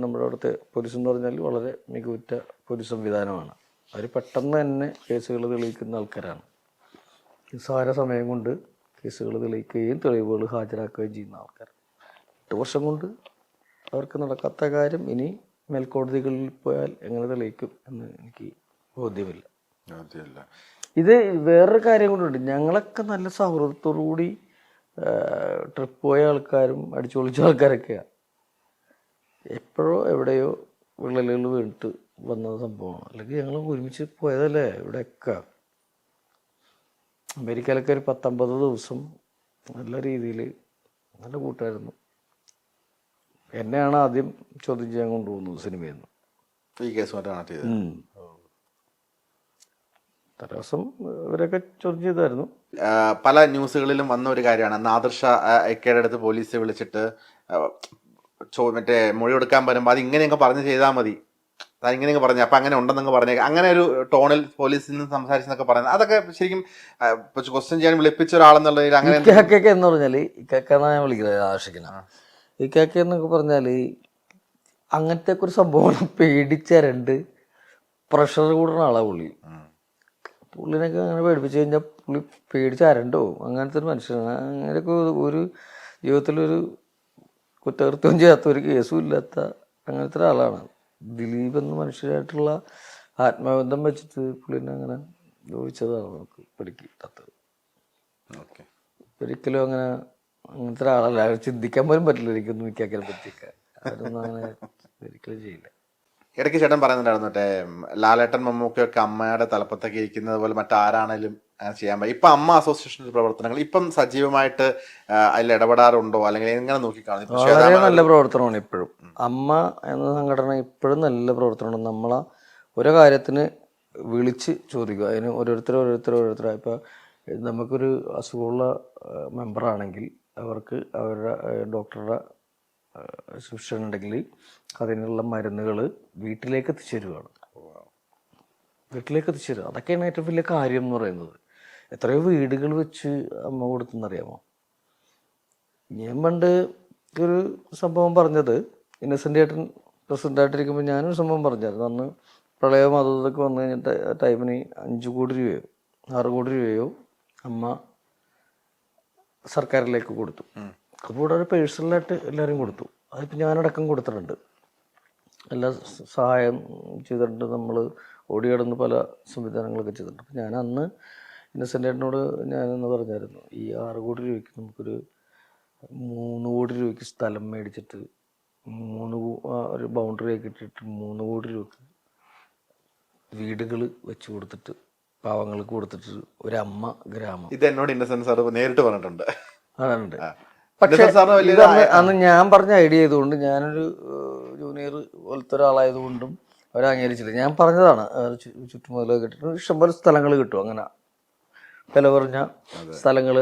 നമ്മുടെ അവിടുത്തെ പോലീസ് എന്ന് പറഞ്ഞാൽ വളരെ മികവുറ്റ പോലീസ് സംവിധാനമാണ്. അവർ പെട്ടെന്ന് തന്നെ കേസുകൾ തെളിയിക്കുന്ന ആൾക്കാരാണ്. നിസ്സാര സമയം കൊണ്ട് കേസുകൾ തെളിയിക്കുകയും തെളിവുകൾ ഹാജരാക്കുകയും ചെയ്യുന്ന ആൾക്കാർ. 8 വർഷം കൊണ്ട് അവർക്ക് നടക്കാത്ത കാര്യം ഇനി മേൽക്കോടതികളിൽ പോയാൽ എങ്ങനെ തെളിയിക്കും എന്ന് എനിക്ക് ബോധ്യമില്ല. ഇത് വേറൊരു കാര്യം കൊണ്ടുണ്ട്. ഞങ്ങളൊക്കെ നല്ല സൗഹൃദത്തോടു കൂടി ട്രിപ്പ് പോയ ആൾക്കാരും അടിച്ചു പൊളിച്ച ആൾക്കാരൊക്കെയാണ്. എപ്പോഴോ എവിടെയോ വിള്ളലുകൾ വീണിട്ട് വന്ന സംഭവമാണ്. അല്ലെങ്കിൽ ഞങ്ങൾ ഒരുമിച്ച് പോയതല്ലേ ഇവിടെയൊക്കെ. അമേരിക്കയിലൊക്കെ ഒരു 10-50 ദിവസം നല്ല രീതിയിൽ നല്ല കൂട്ടായിരുന്നു. എന്നെയാണ് ആദ്യം ചോദ്യം ചെയ്യാൻ കൊണ്ടുപോകുന്നത് സിനിമയിൽ നിന്ന്. തലേദിവസം ഇവരൊക്കെ ചോദ്യം ചെയ്തായിരുന്നു. പല ന്യൂസുകളിലും വന്ന ഒരു കാര്യമാണ്, നാദിർ ഷാ എക്കയുടെ അടുത്ത് പോലീസ് വിളിച്ചിട്ട് മറ്റേ മൊഴി കൊടുക്കാൻ വരുമ്പോൾ അത് ഇങ്ങനെയൊക്കെ പറഞ്ഞ് ചെയ്താൽ മതി, ഇങ്ങനെയൊക്കെ പറഞ്ഞു, അപ്പം അങ്ങനെ ഉണ്ടെന്നൊക്കെ പറഞ്ഞേ, അങ്ങനെ ഒരു ടോണിൽ പോലീസിൽ നിന്ന് സംസാരിച്ചെന്നൊക്കെ പറയുന്നത്, അതൊക്കെ ശരിക്കും ക്വസ്റ്റ്യൻ ചെയ്യാൻ വിളിപ്പിച്ച ഒരാളെന്നുള്ളതിൽ അങ്ങനെ എന്ന് പറഞ്ഞാൽ ഇക്കാക്കാന്നാ ഞാൻ വിളിക്കുന്നത് ആഷിഖിന. ഇക്കാക്ക എന്നൊക്കെ പറഞ്ഞാൽ അങ്ങനത്തെ ഒരു സംഭവം പേടിച്ചരണ്ട് പ്രഷർ കൂടുന്ന ആളാണ് പുള്ളി. പുള്ളിനൊക്കെ അങ്ങനെ പേടിപ്പിച്ച് കഴിഞ്ഞാൽ പുള്ളി പേടിച്ചരണ്ടോ അങ്ങനത്തെ ഒരു മനുഷ്യനാണ്. അങ്ങനെയൊക്കെ ഒരു ജീവിതത്തിലൊരു കുറ്റകൃത്യം ചെയ്യാത്ത ഒരു കേസും ഇല്ലാത്ത അങ്ങനത്തെ ഒരാളാണ് ദിലീപ് എന്ന മനുഷ്യരായിട്ടുള്ള ആത്മബന്ധം വെച്ചിട്ട് പുള്ളിനെ അങ്ങനെ ചോദിച്ചതാണ് നമുക്ക് പിടിക്കിട്ടാത്തത്. ഓക്കെ. ഒരിക്കലും അങ്ങനത്തെ ഒരാളല്ല, ചിന്തിക്കാൻ പോലും പറ്റില്ല എനിക്കൊന്നും മിക്കാക്കിനെ പറ്റിയൊക്കെ. അവരൊന്നും അങ്ങനെ ഒരിക്കലും ചെയ്യില്ല. ഇടയ്ക്ക് ചേട്ടൻ പറയുന്നുണ്ടായിരുന്നു മറ്റേ ലാലേട്ടൻ മമ്മൂക്കൊക്കെ അമ്മയുടെ തലപ്പത്തൊക്കെ ഇരിക്കുന്നത് പോലെ മറ്റാരാണേലും ചെയ്യാൻ പറ്റും. ഇപ്പം അമ്മ അസോസിയേഷൻ്റെ പ്രവർത്തനങ്ങൾ ഇപ്പം സജീവമായിട്ട് അതിൽ ഇടപെടാറുണ്ടോ, അല്ലെങ്കിൽ എങ്ങനെ നോക്കിക്കാണും? വളരെ നല്ല പ്രവർത്തനമാണ് ഇപ്പോഴും. അമ്മ എന്ന സംഘടന ഇപ്പോഴും നല്ല പ്രവർത്തനമാണ്. നമ്മളെ ഓരോ കാര്യത്തിന് വിളിച്ച് ചോദിക്കുക. അതിന് ഓരോരുത്തരായി ഇപ്പോൾ നമുക്കൊരു അസുഖമുള്ള മെമ്പറാണെങ്കിൽ അവർക്ക് അവരുടെ ഡോക്ടറുടെ സബ്സ്ക്രിപ്ഷൻ ഉണ്ടെങ്കിൽ അതിനുള്ള മരുന്നുകൾ വീട്ടിലേക്ക് എത്തിച്ചു തരുവാണ്. വീട്ടിലേക്ക് എത്തിച്ചു തരിക, അതൊക്കെയാണ് ഏറ്റവും വലിയ കാര്യം എന്ന് പറയുന്നത്. എത്രയോ വീടുകൾ വെച്ച് അമ്മ കൊടുത്തെന്നറിയാമോ? ഞാൻ പണ്ട് ഒരു സംഭവം പറഞ്ഞത്, ഇന്നസെൻ്റ് ഏട്ടൻ പ്രസിഡൻ്റായിട്ടിരിക്കുമ്പോൾ ഞാനൊരു സംഭവം പറഞ്ഞായിരുന്നു. അന്ന് പ്രളയം അതൊക്കെ വന്നു കഴിഞ്ഞിട്ട് ടൈമിന് 5 കോടി രൂപയോ 6 കോടി രൂപയോ അമ്മ സർക്കാരിലേക്ക് കൊടുത്തു. അതുകൂടെ ഒരു പേഴ്സണലായിട്ട് എല്ലാവരും കൊടുത്തു. അതിപ്പോൾ ഞാനടക്കം കൊടുത്തിട്ടുണ്ട്. എല്ലാ സഹായം ചെയ്തിട്ടുണ്ട്. നമ്മൾ ഓടി കിടന്ന് പല സംവിധാനങ്ങളൊക്കെ ചെയ്തിട്ടുണ്ട്. അപ്പം ഞാൻ അന്ന് ഇന്നസെൻ്റ് ഏട്ടനോട് ഞാനെന്ന് പറഞ്ഞായിരുന്നു, ഈ 6 കോടി രൂപയ്ക്ക് നമുക്കൊരു 3 കോടി രൂപയ്ക്ക് സ്ഥലം മേടിച്ചിട്ട് ഒരു ബൗണ്ടറി ഒക്കെ ഇട്ടിട്ട് 3 കോടി രൂപയ്ക്ക് വീടുകൾ വെച്ച് കൊടുത്തിട്ട് പാവങ്ങൾക്ക് കൊടുത്തിട്ട് ഒരു അമ്മ ഗ്രാമം. ഇത് എന്നോട് ഇന്നസെന്റ് സാർ നേരിട്ട് പറഞ്ഞിട്ടുണ്ട്. അതുണ്ട്. പക്ഷേ അന്ന് ഞാൻ പറഞ്ഞ ഐഡിയ ചെയ്തുകൊണ്ട്, ഞാനൊരു ജൂനിയർ പോലത്തെ ഒരാളായതുകൊണ്ടും അവർ അംഗീകരിച്ചില്ല. ഞാൻ പറഞ്ഞതാണ് ചുറ്റുമുതലൊക്കെ കിട്ടിയിട്ട് ഇഷ്ടംപോലെ സ്ഥലങ്ങൾ കിട്ടും. അങ്ങനെ വില കുറഞ്ഞ സ്ഥലങ്ങൾ,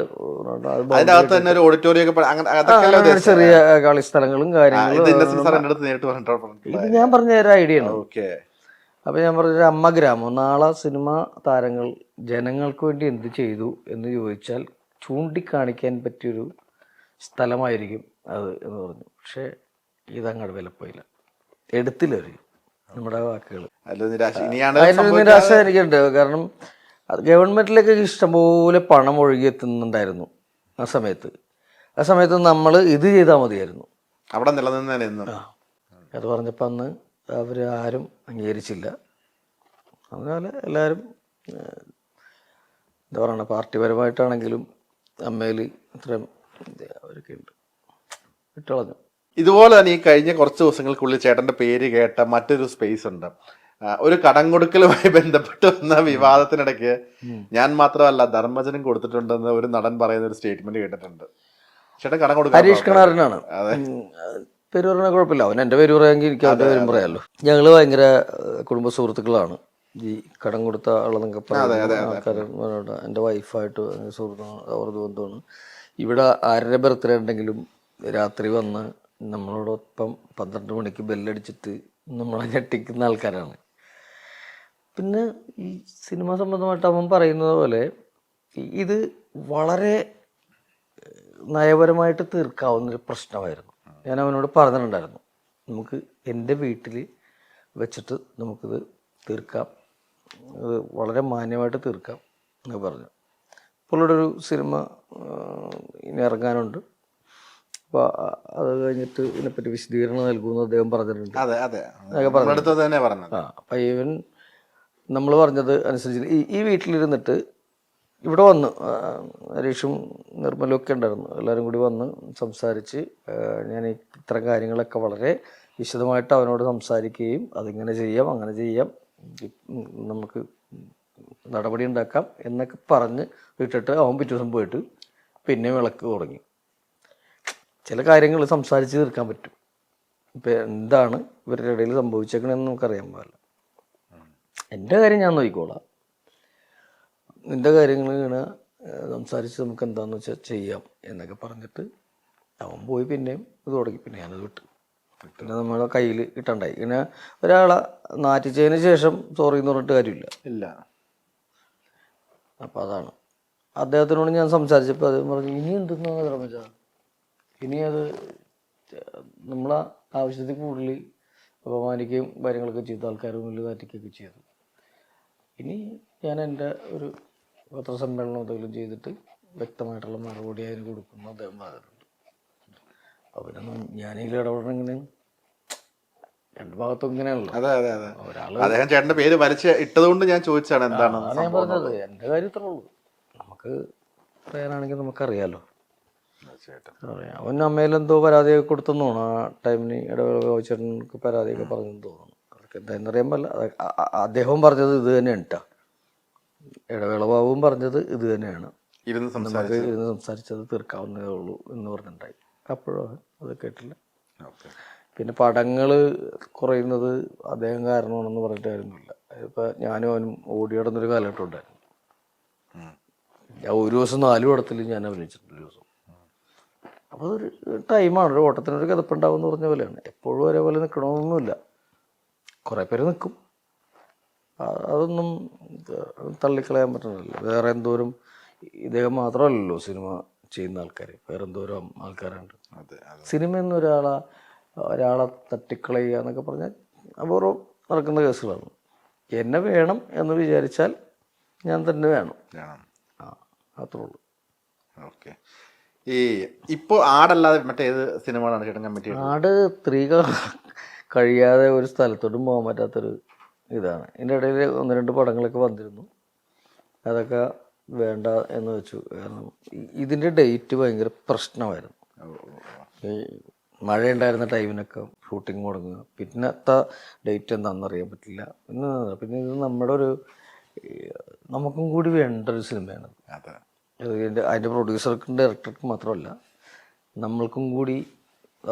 ചെറിയ കളി സ്ഥലങ്ങളും കാര്യങ്ങളും. ഇത് ഞാൻ പറഞ്ഞ ഒരു ഐഡിയ ആണ്. അപ്പം ഞാൻ പറഞ്ഞൊരു അമ്മ ഗ്രാമം, നാളെ സിനിമാ താരങ്ങൾ ജനങ്ങൾക്ക് വേണ്ടി എന്ത് ചെയ്തു എന്ന് ചോദിച്ചാൽ ചൂണ്ടിക്കാണിക്കാൻ പറ്റിയൊരു സ്ഥലമായിരിക്കും അത് എന്ന് പറഞ്ഞു. പക്ഷേ ഇതങ്ങോട്ട് വിലപ്പോയില്ല, എടുത്തില്ലൊരു നമ്മുടെ വാക്കുകൾ. അതിനൊരു നിരാശ എനിക്കുണ്ട്. കാരണം ഗവൺമെൻറ്റിലേക്ക് ഇഷ്ടംപോലെ പണം ഒഴുകിയെത്തുന്നുണ്ടായിരുന്നു ആ സമയത്ത് നമ്മൾ ഇത് ചെയ്താൽ മതിയായിരുന്നു, അവിടെ നിലനിന്നു. അത് പറഞ്ഞപ്പോൾ അന്ന് അവർ ആരും അംഗീകരിച്ചില്ല. അതുപോലെ എല്ലാവരും എന്താ പറയുക, പാർട്ടിപരമായിട്ടാണെങ്കിലും അമ്മയിൽ ഇത്രയും അവരൊക്കെ ഉണ്ട് വിട്ടളഞ്ഞു. ഇതുപോലെ തന്നെ ഈ കഴിഞ്ഞ കുറച്ച് ദിവസങ്ങൾക്കുള്ളിൽ ചേട്ടന്റെ പേര് കേട്ട മറ്റൊരു സ്പേസ് ഉണ്ട്. ഒരു കടം കൊടുക്കലുമായി ബന്ധപ്പെട്ട് വന്ന വിവാദത്തിനിടയ്ക്ക് ഞാൻ മാത്രമല്ല ധർമ്മജനും കൊടുത്തിട്ടുണ്ടെന്ന് ഒരു നടൻ പറയുന്ന ഒരു സ്റ്റേറ്റ്മെന്റ് കേട്ടിട്ടുണ്ട്. ചേട്ടൻ കടം കൊടുക്കാൻ ഹരീഷ് കണാരനാണ്. പേര് പറഞ്ഞാൽ കുഴപ്പമില്ല, അവൻ എൻ്റെ പേര് പറയാമെങ്കിൽ എനിക്ക് അവൻ്റെ പേരും പറയാമല്ലോ. ഞങ്ങൾ ഭയങ്കര കുടുംബ സുഹൃത്തുക്കളാണ്. ഈ കടം കൊടുത്ത ആളെന്നൊക്കെ പറയുന്നത് എൻ്റെ വൈഫായിട്ട് സുഹൃത്തു ബന്ധമാണ്. ഇവിടെ ആരുടെ ബർത്ത്ഡേ ഉണ്ടെങ്കിലും രാത്രി വന്ന് നമ്മളോടൊപ്പം 12 മണിക്ക് ബെല്ലടിച്ചിട്ട് നമ്മളെ ഞെട്ടിക്കുന്ന ആൾക്കാരാണ്. പിന്നെ ഈ സിനിമ സംബന്ധമായിട്ട് അവൻ പറയുന്നത് പോലെ ഇത് വളരെ നയപരമായിട്ട് തീർക്കാവുന്നൊരു പ്രശ്നമായിരുന്നു. ഞാൻ അവനോട് പറഞ്ഞിട്ടുണ്ടായിരുന്നു, നമുക്ക് എൻ്റെ വീട്ടിൽ വെച്ചിട്ട് നമുക്കിത് തീർക്കാം, അത് വളരെ മാന്യമായിട്ട് തീർക്കാം എന്ന് പറഞ്ഞു. പുള്ളിയുടെ ഒരു സിനിമ ഇനി ഇറങ്ങാനുണ്ട്, അപ്പോൾ അത് കഴിഞ്ഞിട്ട് ഇതിനെപ്പറ്റി വിശദീകരണം നൽകുമെന്ന് അദ്ദേഹം പറഞ്ഞിട്ടുണ്ട്. അപ്പം ഈവൻ നമ്മൾ പറഞ്ഞത് അനുസരിച്ച് ഈ വീട്ടിലിരുന്നിട്ട് ഇവിടെ വന്ന് ഹരീഷും നിർമ്മലും ഒക്കെ ഉണ്ടായിരുന്നു. എല്ലാവരും കൂടി വന്ന് സംസാരിച്ച് ഞാൻ ഇത്തരം കാര്യങ്ങളൊക്കെ വളരെ വിശദമായിട്ട് അവനോട് സംസാരിക്കുകയും അതിങ്ങനെ ചെയ്യാം അങ്ങനെ ചെയ്യാം നമുക്ക് നടപടി ഉണ്ടാക്കാം എന്നൊക്കെ പറഞ്ഞ് വിട്ടിട്ട് അവൻ പിറ്റേ ദിവസം പോയിട്ട് പിന്നെ വിളക്ക് തുടങ്ങി. ചില കാര്യങ്ങൾ സംസാരിച്ച് തീർക്കാൻ പറ്റും. ഇപ്പം എന്താണ് ഇവരുടെ ഇടയിൽ സംഭവിച്ചേക്കണമെന്ന് നമുക്കറിയാൻ പാടില്ല. എൻ്റെ കാര്യം ഞാൻ നോക്കിക്കോളാം, നിൻ്റെ കാര്യങ്ങൾ ഇങ്ങനെ സംസാരിച്ച് നമുക്ക് എന്താണെന്ന് വെച്ചാൽ ചെയ്യാം എന്നൊക്കെ പറഞ്ഞിട്ട് അവൻ പോയി പിന്നെയും ഇത് തുടങ്ങി. പിന്നെ ഞാനത് വിട്ടു. പിന്നെ നമ്മളെ കയ്യിൽ കിട്ടണ്ടായി. ഇങ്ങനെ ഒരാളെ നാറ്റിച്ചതിന് ശേഷം സോറി എന്ന് പറഞ്ഞിട്ട് കാര്യമില്ല. അപ്പം അതാണ് അദ്ദേഹത്തിനോട് ഞാൻ സംസാരിച്ചപ്പോൾ അദ്ദേഹം പറഞ്ഞു, ഇനി എന്തെന്നാണ് ശ്രമിച്ച, ഇനി അത് നമ്മളെ ആവശ്യത്തിൽ കൂടുതൽ അപമാനിക്കുകയും കാര്യങ്ങളൊക്കെ ചെയ്തു, ആൾക്കാരുടെ മുന്നിൽ നാറ്റിക്കുകയൊക്കെ ചെയ്തു. ഇനി ഞാൻ എൻ്റെ ഒരു പത്രസമ്മേളനം എന്തെങ്കിലും ചെയ്തിട്ട് വ്യക്തമായിട്ടുള്ള മറുപടി അതിന് കൊടുക്കുന്നു അദ്ദേഹം പറഞ്ഞിട്ടുണ്ട്. അപ്പം ഞാനതിൽ ഇടപെടണം. എങ്ങനെ രണ്ട് ഭാഗത്തും ഇങ്ങനെയാണല്ലോ. അതെ അതെ അതെ. അദ്ദേഹം ചേട്ടന്റെ പേര് വലിച്ച് ഇട്ടതുകൊണ്ട് ഞാൻ ചോദിച്ചാണ് എന്താണ് അതാണ് ഞാൻ പറഞ്ഞത്. എൻ്റെ കാര്യത്തിലേ ഉള്ളൂ. നമുക്ക് പറയാനാണെങ്കിൽ നമുക്കറിയാലോ. അവൻ അമ്മയിലെന്തോ പരാതിയൊക്കെ കൊടുത്തെന്ന് ആ ടൈമിന് ഇടവേള ചേട്ടനക്ക് പരാതിയൊക്കെ പറഞ്ഞെന്ന് തോന്നുന്നു. അതൊക്കെ എന്താണെന്നറിയാൻ പാടില്ല. അദ്ദേഹവും പറഞ്ഞത് ഇത് തന്നെയാണ് കേട്ടോ. ഇടവേള ബാബുവും പറഞ്ഞത് ഇത് തന്നെയാണ്. നമുക്ക് ഇരുന്ന് സംസാരിച്ചത് തീർക്കാവുന്നതേ ഉള്ളൂ എന്ന് പറഞ്ഞിട്ടുണ്ടായി. അപ്പോഴും അത് കേട്ടില്ല. പിന്നെ പടങ്ങൾ കുറയുന്നത് അദ്ദേഹം കാരണമാണെന്ന് പറഞ്ഞിട്ടായിരുന്നില്ല. ഇപ്പം ഞാനും അവനും ഓടി നടന്നൊരു കാലഘട്ടം ഉണ്ടായിരുന്നു. ഞാൻ ഒരു ദിവസം 4 പടത്തിൽ ഞാൻ അഭിനയിച്ചിട്ടുണ്ട് ഒരു ദിവസം. അപ്പോൾ അതൊരു ടൈമാണ്. ഒരു ഓട്ടത്തിനൊരു കിതപ്പുണ്ടാവും എന്ന് പറഞ്ഞ പോലെയാണ്. എപ്പോഴും ഒരേപോലെ നിൽക്കണമെന്നൊന്നുമില്ല. കുറേ പേര് നിൽക്കും. അതൊന്നും തള്ളിക്കളയാൻ പറ്റുന്നില്ല. വേറെ എന്തോരം ഇദ്ദേഹം മാത്രമല്ലല്ലോ സിനിമ ചെയ്യുന്ന ആൾക്കാർ, വേറെ എന്തോരം ആൾക്കാരുണ്ട്. സിനിമ എന്ന് ഒരാളെ തട്ടിക്കളയുക എന്നൊക്കെ പറഞ്ഞാൽ അപൂർവം നടക്കുന്ന കേസുകളാണ്. എന്നെ വേണം എന്ന് വിചാരിച്ചാൽ ഞാൻ തന്നെ വേണം. അത്രേ ഉള്ളൂ. ഓക്കെ. ഈ ഇപ്പോൾ ആടല്ലാതെ മറ്റേത് സിനിമകളാണ് ചേട്ടൻ കമ്മിറ്റ് ചെയ്യുന്നത്? ആട് സ്ത്രീകൾ കഴിയാതെ ഒരു സ്ഥലത്തോട്ടും പോകാൻ പറ്റാത്തൊരു ഇതാണ്. ഇതിൻ്റെ ഇടയിൽ 1-2 പടങ്ങളൊക്കെ വന്നിരുന്നു. അതൊക്കെ വേണ്ട എന്ന് വെച്ചു. കാരണം ഇതിൻ്റെ ഡേറ്റ് ഭയങ്കര പ്രശ്നമായിരുന്നു. ഈ മഴയുണ്ടായിരുന്ന ടൈമിനൊക്കെ ഷൂട്ടിങ് മുടങ്ങുക. പിന്നത്തെ ഡേറ്റ് എന്താണെന്നറിയാൻ പറ്റില്ല. പിന്നെ ഇത് നമ്മുടെ നമുക്കും കൂടി വേണ്ട ഒരു സിനിമയാണ്. അതിൻ്റെ പ്രൊഡ്യൂസർക്കും ഡയറക്ടർക്കും മാത്രമല്ല നമ്മൾക്കും കൂടി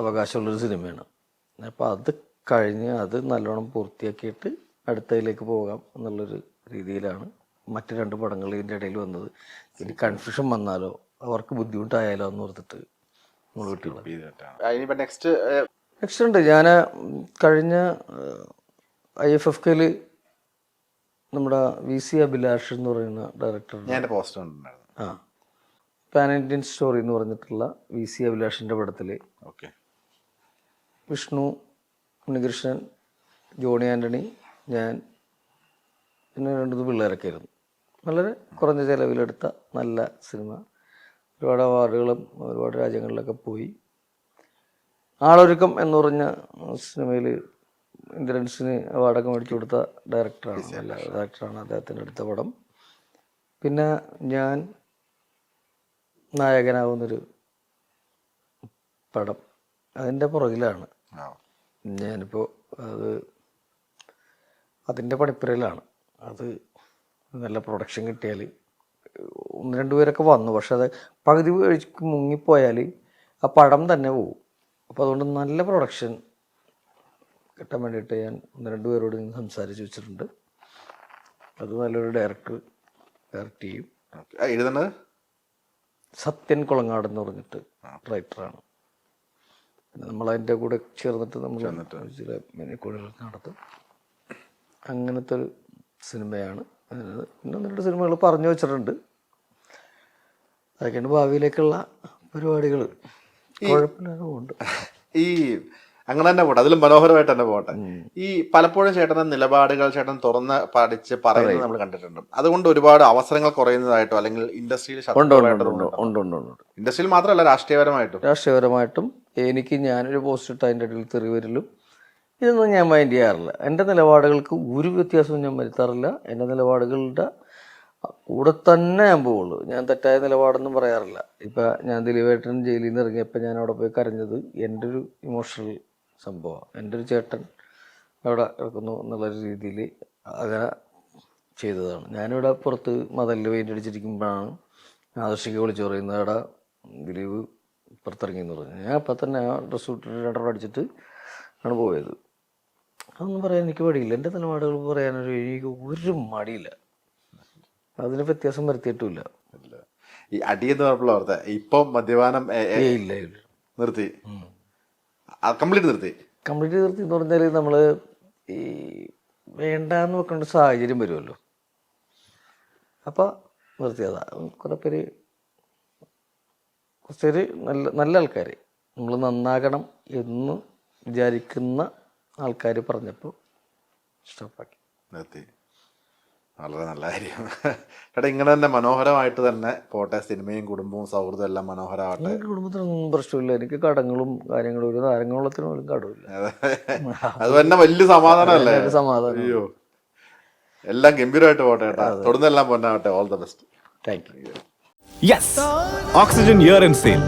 അവകാശമുള്ളൊരു സിനിമയാണ്. അപ്പോൾ അത് കഴിഞ്ഞ് അത് നല്ലോണം പൂർത്തിയാക്കിയിട്ട് അടുത്തതിലേക്ക് പോകാം എന്നുള്ളൊരു രീതിയിലാണ് മറ്റ് 2 പടങ്ങൾ ഇതിൻ്റെ ഇടയിൽ വന്നത്. ഇനി കൺഫ്യൂഷൻ വന്നാലോ അവർക്ക് ബുദ്ധിമുട്ടായാലോ എന്ന് ഓർത്തിട്ട് നമ്മൾ വിട്ടുള്ളത്. നെക്സ്റ്റ് ഉണ്ട്. ഞാൻ കഴിഞ്ഞ IFFKയിൽ നമ്മുടെ VC അഭിലാഷ് എന്ന് പറയുന്ന ഡയറക്ടർ, പാൻ ഇന്ത്യൻ സ്റ്റോറി എന്ന് പറഞ്ഞിട്ടുള്ള VC അഭിലാഷിൻ്റെ പടത്തിൽ വിഷ്ണു, ഉണ്ണികൃഷ്ണൻ, ജോണി ആൻ്റണി, ഞാൻ പിന്നെ 2 പിള്ളേരൊക്കെ ആയിരുന്നു. വളരെ കുറഞ്ഞ ചിലവിലെടുത്ത നല്ല സിനിമ. ഒരുപാട് അവാർഡുകളും ഒരുപാട് രാജ്യങ്ങളിലൊക്കെ പോയി. ആളൊരുക്കം എന്ന് പറഞ്ഞ സിനിമയിൽ ഇന്ദ്രൻസിന് അവാർഡൊക്കെ മേടിച്ചു കൊടുത്ത ഡയറക്ടറാണ് അദ്ദേഹത്തിൻ്റെ അടുത്ത പടം. പിന്നെ ഞാൻ നായകനാവുന്നൊരു പടം അതിൻ്റെ പുറകിലാണ്. ഞാനിപ്പോൾ അതിൻ്റെ പണിപ്പുരയിലാണ്. അത് നല്ല പ്രൊഡക്ഷൻ കിട്ടിയാൽ 1-2 പേരൊക്കെ വന്നു. പക്ഷെ അത് പകുതി വഴിക്ക് മുങ്ങിപ്പോയാൽ ആ പടം തന്നെ പോകും. അപ്പോൾ അതുകൊണ്ട് നല്ല പ്രൊഡക്ഷൻ കിട്ടാൻ വേണ്ടിയിട്ട് ഞാൻ 1-2 പേരോട് സംസാരിച്ച് വെച്ചിട്ടുണ്ട്. അത് നല്ലൊരു ഡയറക്ടർ ഡയറക്റ്റ് ചെയ്യും. എഴുതുന്നത് സത്യൻ കുളങ്ങാട് എന്ന് പറഞ്ഞിട്ട് റൈറ്ററാണ്. നമ്മളതിൻ്റെ കൂടെ ചേർന്നിട്ട് നമ്മൾ ചില മിനിക്കോളുകളൊക്കെ നടത്തും. അങ്ങനത്തെ ഒരു സിനിമയാണ്. പിന്നെ 1-2 സിനിമകൾ പറഞ്ഞു വെച്ചിട്ടുണ്ട്. അതൊക്കെയാണ് ഭാവിയിലേക്കുള്ള പരിപാടികൾ. കുഴപ്പമില്ലാതെ ഈ അങ്ങനെ തന്നെ പോട്ടെ, അതിലും മനോഹരമായിട്ട് തന്നെ പോട്ടെ. ഈ പലപ്പോഴും ചേട്ടൻ്റെ നിലപാടുകൾ ചേട്ടൻ തുറന്ന് പഠിച്ച് പറയുന്നത് നമ്മൾ കണ്ടിട്ടുണ്ട്. അതുകൊണ്ട് ഒരുപാട് അവസരങ്ങൾ കുറയുന്നതായിട്ടോ അല്ലെങ്കിൽ ഇൻഡസ്ട്രിയിൽ ഇൻഡസ്ട്രിയിൽ മാത്രമല്ല രാഷ്ട്രീയപരമായിട്ടും എനിക്ക് ഞാനൊരു പോസ്റ്റ് ഇട്ട് അതിൻ്റെ ഇടയിൽ തെറി വരലും ഇതൊന്നും ഞാൻ മൈൻഡ് ചെയ്യാറില്ല. എൻ്റെ നിലപാടുകൾക്ക് ഒരു വ്യത്യാസവും ഞാൻ വരുത്താറില്ല. എൻ്റെ നിലപാടുകളുടെ കൂടെ തന്നെ ഞാൻ പോവുള്ളൂ. ഞാൻ തെറ്റായ നിലപാടൊന്നും പറയാറില്ല. ഇപ്പം ഞാൻ ദിലീപേട്ടൻ ജയിലിൽ നിന്ന് ഇറങ്ങിയപ്പോൾ ഞാൻ അവിടെ പോയി കരഞ്ഞത് എൻ്റെ ഒരു ഇമോഷണൽ സംഭവമാണ്. എൻ്റെ ഒരു ചേട്ടൻ അവിടെ കിടക്കുന്നു എന്നുള്ളൊരു രീതിയിൽ അങ്ങനെ ചെയ്തതാണ്. ഞാനിവിടെ പുറത്ത് മതലിൽ പെയിൻ്റ് അടിച്ചിരിക്കുമ്പോഴാണ് ആദർശിക്ക് വിളിച്ച് പറയുന്നത് അവിടെ ദിലീപ് പുറത്തിറങ്ങിയെന്ന് പറഞ്ഞു. ഞാൻ അപ്പം തന്നെ ആ ഡ്രസ്സ് ഇട്ടിട്ട് 2 അടിച്ചിട്ട് ആണ് പോയത്. അതൊന്നും പറയാൻ എനിക്ക് മടിയില്ല. എൻ്റെ നിലപാടുകൾ എനിക്ക് ഒരു മടിയില്ല. അതിന് വ്യത്യാസം വരുത്തിയിട്ടുമില്ല. ഈ അടിയെന്ന് പറഞ്ഞപ്പോൾ ഓർത്തെ ഇപ്പം മദ്യപാനം ഇല്ല നിർത്തി, കംപ്ലീറ്റ് നിർത്തി എന്ന് പറഞ്ഞാൽ നമ്മൾ ഈ വേണ്ടാന്ന് വെക്കേണ്ട സാഹചര്യം വരുമല്ലോ. അപ്പം നിർത്തിയതാ. കുറച്ച് പേര് നല്ല ആൾക്കാർ, നമ്മൾ നന്നാകണം എന്ന് വിചാരിക്കുന്ന ആൾക്കാർ പറഞ്ഞപ്പോൾ സ്റ്റോപ്പാക്കി നിർത്തി. വളരെ നല്ല കാര്യം. ചേട്ടാ ഇങ്ങനെ തന്നെ മനോഹരമായിട്ട് തന്നെ പോട്ടെ, സിനിമയും കുടുംബവും സൗഹൃദവും എല്ലാം മനോഹരമാവട്ടെ. എനിക്ക് കുടുംബത്തിനൊന്നും പ്രശ്നമില്ല. എനിക്ക് കടങ്ങളും കാര്യങ്ങളും ഒരു നാരങ്ങവെള്ളത്തിന് പോലും കടമില്ല. അത് തന്നെ വലിയ സമാധാനമല്ലേ? സമാധാനം. അയ്യോ, എല്ലാം ഗംഭീരമായിട്ട് പോട്ടെ ചേട്ടാ. തുടർന്നെല്ലാം പൊന്നാവട്ടെ. All the best. Thank you. Yes, Oxygen year and sale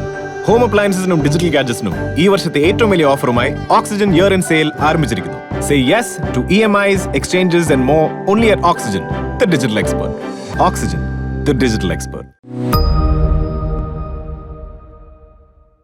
home അപ്ലയൻസസിനും ഡിജിറ്റൽ ഗാഡ്ജറ്റ്സിനും ഈ വർഷത്തെ ഏറ്റവും വലിയ ഓഫറുമായി ഓക്സിജൻ ഇയർ ആൻഡ് സെയിൽ ആരംഭിച്ചിരിക്കുന്നു. Say yes to EMIs, exchanges and more only at Oxygen, the digital expert. Oxygen, the digital expert.